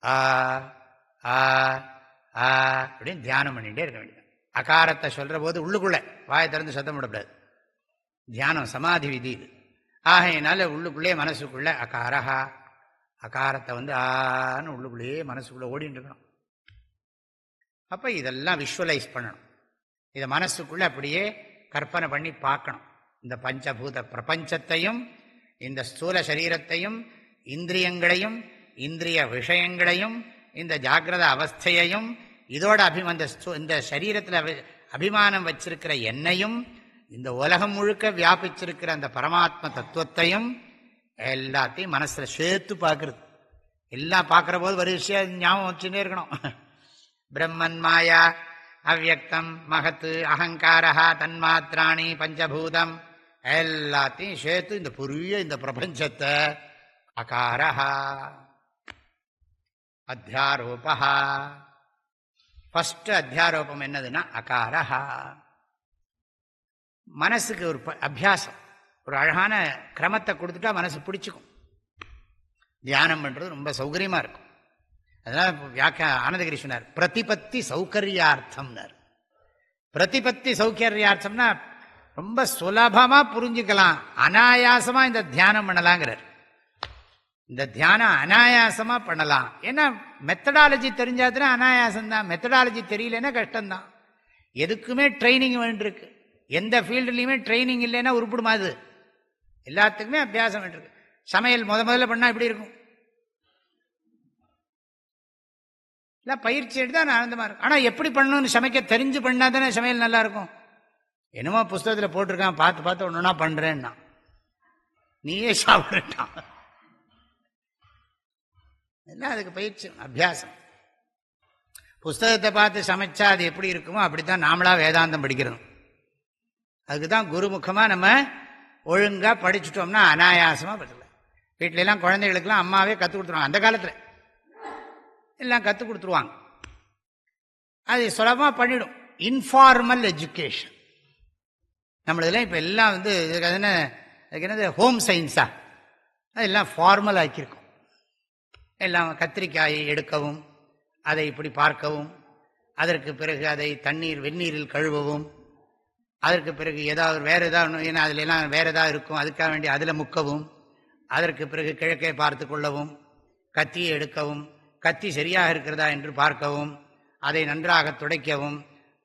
ஆ ஆ ஆ அப்படின்னு தியானம் பண்ணிட்டே இருக்க வேண்டியது. அகாரத்தை சொல்ற போது உள்ளுக்குள்ள வாயை திறந்து சத்தம் விடக்கூடாது. தியானம் சமாதி விதி இது. ஆகையினால உள்ளுக்குள்ளே மனசுக்குள்ள அகாரஹா, அகாரத்தை ஆன்னு உள்ளுக்குள்ளேயே மனசுக்குள்ள ஓடிட்டு இருக்கணும். அப்ப இதெல்லாம் விஷுவலைஸ் பண்ணணும். இதை மனசுக்குள்ள அப்படியே கற்பனை பண்ணி பார்க்கணும். இந்த பஞ்சபூத பிரபஞ்சத்தையும், இந்த ஸ்தூல சரீரத்தையும், இந்திரியங்களையும், இந்திரிய விஷயங்களையும், இந்த ஜாகிரத அவஸ்தையையும், இதோட இந்த சரீரத்தில் அபிமானம் வச்சிருக்கிற என்னையும், இந்த உலகம் முழுக்க வியாபிச்சிருக்கிற அந்த பரமாத்ம தத்துவத்தையும் எல்லாத்தையும் மனசுல சேர்த்து பார்க்கறது. எல்லாம் பார்க்கிற போது ஒரு விஷயம் ஞாபகம் வச்சுட்டே இருக்கணும். பிரம்மன் மாயா அவ்யக்தம் மகத்து அகங்காரஹா தன்மாத்ராணி பஞ்சபூதம் எல்லாத்தையும் சேர்த்து இந்த புரிய இந்த பிரபஞ்சத்தை அகாரஹா அத்தியாரோபா. ஃபர்ஸ்ட் அத்தியாரோபம் என்னதுன்னா அகாரஹா. மனசுக்கு ஒரு அபியாசம், ஒரு அழகான கிரமத்தை கொடுத்துட்டா மனசு பிடிச்சிக்கும். தியானம் பண்றது ரொம்ப சௌகரியமா இருக்கும். அதனால ஆனந்தகிரி சொன்னார் பிரதிபத்தி சௌகரியார்த்தம்னார். பிரதிபத்தி சௌகரியார்த்தம்னா ரொம்ப சுலபமா புரிஞ்சுக்கலாம், அனாயாசமா இந்த தியானம் பண்ணலாங்கிறார். இந்த தியானம் அனாயாசமா பண்ணலாம். ஏன்னா மெத்தடாலஜி தெரிஞ்சாதுன்னா அனாயாசம் தான், மெத்தடாலஜி தெரியலன்னா கஷ்டம்தான். எதுக்குமே ட்ரைனிங் வேண்டியிருக்கு. எந்த ஃபீல்டுலையுமே ட்ரைனிங் இல்லைன்னா உருப்பிடுமா? அது எல்லாத்துக்குமே அபியாசம் வேண்டியிருக்கு. சமையல் முதல்ல பண்ணால் எப்படி இருக்கும்? இல்லை, பயிற்சி எடுத்து தான் ஆனந்தமாக இருக்கும். ஆனால் எப்படி பண்ணணும்னு சமைக்க தெரிஞ்சு பண்ணால் தானே சமையல் நல்லா இருக்கும். என்னமோ புஸ்தகத்தில் போட்டிருக்கான், பார்த்து பார்த்து ஒன்றுனா பண்ணுறேன்னா நீயே சாப்பிட்டான். எல்லாம் அதுக்கு பயிற்சி, அபியாசம். புஸ்தகத்தை பார்த்து சமைச்சா அது எப்படி இருக்குமோ அப்படித்தான் நாமளாக வேதாந்தம் படிக்கிறோம். அதுக்கு தான் குருமுகமாக நம்ம ஒழுங்காக படிச்சுட்டோம்னா அனாயாசமாக படிக்கல. வீட்டிலலாம் குழந்தைகளுக்கெல்லாம் அம்மாவே கற்றுக் கொடுத்துருவாங்க. அந்த காலத்தில் எல்லாம் கற்றுக் கொடுத்துருவாங்க. அது சுலபமாக பண்ணிடும். இன்ஃபார்மல் எஜுகேஷன் நம்மளதெல்லாம் இப்போ எல்லாம் வந்து இதுக்கு என்னது ஹோம் சயின்ஸா, அதெல்லாம் ஃபார்மல் ஆக்கியிருக்கும். எல்லாம் கத்திரிக்காயை எடுக்கவும், அதை இப்படி பார்க்கவும், அதற்கு பிறகு அதை வெந்நீரில் கழுவவும், அதற்கு பிறகு ஏதாவது வேறு ஏதாவது, ஏன்னா அதில் எல்லாம் வேறு ஏதாவது இருக்கும், அதுக்காக வேண்டி அதில் முக்கவும், அதற்கு பிறகு கிழக்கை பார்த்து கொள்ளவும், கத்தியை எடுக்கவும், கத்தி சரியாக இருக்கிறதா என்று பார்க்கவும், அதை நன்றாக துடைக்கவும்,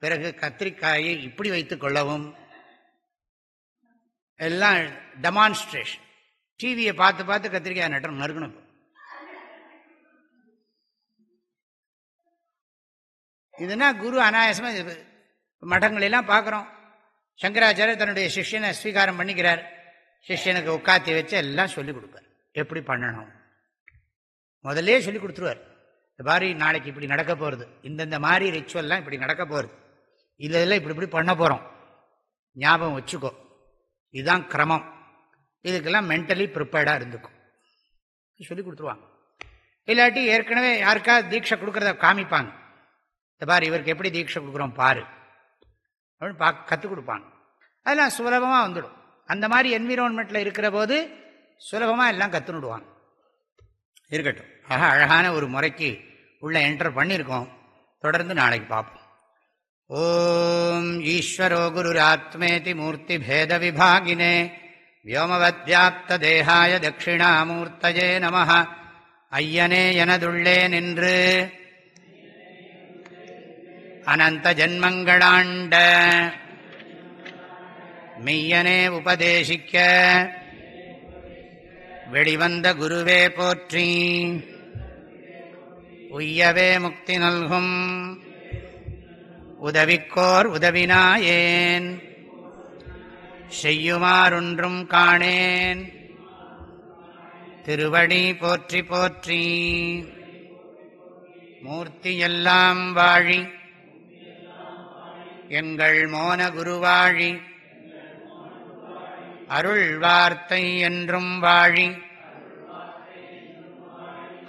பிறகு கத்திரிக்காயை இப்படி வைத்துக் கொள்ளவும், எல்லாம் டெமான்ஸ்ட்ரேஷன். டிவியை பார்த்து பார்த்து கத்திரிக்காய் நறுக்கணும். இதுனா குரு அனாயாசமா மடங்களெல்லாம் பார்க்குறோம். சங்கராச்சாரியர் தன்னுடைய சிஷ்யனை ஸ்வீகாரம் பண்ணிக்கிறார். சிஷ்யனுக்கு உட்காத்தி வச்சு எல்லாம் சொல்லிக் கொடுப்பார், எப்படி பண்ணணும் முதல்லே சொல்லி கொடுத்துருவார். இந்த மாதிரி நாளைக்கு இப்படி நடக்க போகிறது, இந்தந்த மாதிரி ரிச்சுவல்லாம் இப்படி நடக்க போகிறது, இதெல்லாம் இப்படி இப்படி பண்ண போகிறோம், ஞாபகம் வச்சுக்கோ, இதுதான் கிரமம், இதுக்கெல்லாம் மென்டலி ப்ரிப்பேர்டாக இருந்துக்கும் சொல்லி கொடுத்துருவாங்க. இல்லாட்டி ஏற்கனவே யாருக்காவது தீட்சை கொடுக்குறத காமிப்பாங்க. இந்த பாரு இவருக்கு எப்படி தீட்சை கொடுக்குறோம் பாரு அப்படின்னு கற்றுக் கொடுப்பாங்க. அதெல்லாம் சுலபமாக வந்துடும். அந்த மாதிரி என்விரான்மெண்ட்டில் இருக்கிற போது சுலபமாக எல்லாம் கற்றுனுடுவாங்க. இருக்கட்டும், அழகான ஒரு முறைக்கு உள்ள என்டர் பண்ணியிருக்கோம். தொடர்ந்து நாளைக்கு பார்ப்போம். ஓம் ஈஸ்வரோ குருராத்மேதி மூர்த்தி பேத விபாகினே வியோமவத்யாப்த தேகாய தட்சிணாமூர்த்தஜே நமஹ. ஐயனே எனதுள்ளே நின்று அனந்த ஜன்மங்களாண்ட மெய்யனே உபதேசிக்க வெளிவந்த குருவே போற்றி. உய்யவே முக்தி நல்கும் உதவிக்கோர் உதவினாயேன் செய்யுமாறொன்றும் காணேன் திருவடி போற்றி போற்றி. மூர்த்தியெல்லாம் வாழி எங்கள் மோன குருவாழி, அருள் வார்த்தை என்றும் வாழி,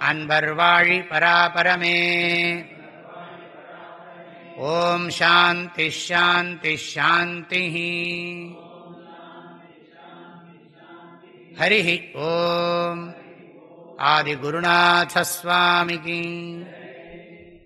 அன்பர் வாழி பராபரமே. ஓம் சாந்தி ஷாந்தி ஷாந்தி. ஹரி ஓம். ஆதிகுருநாத ஸ்வாமிகி.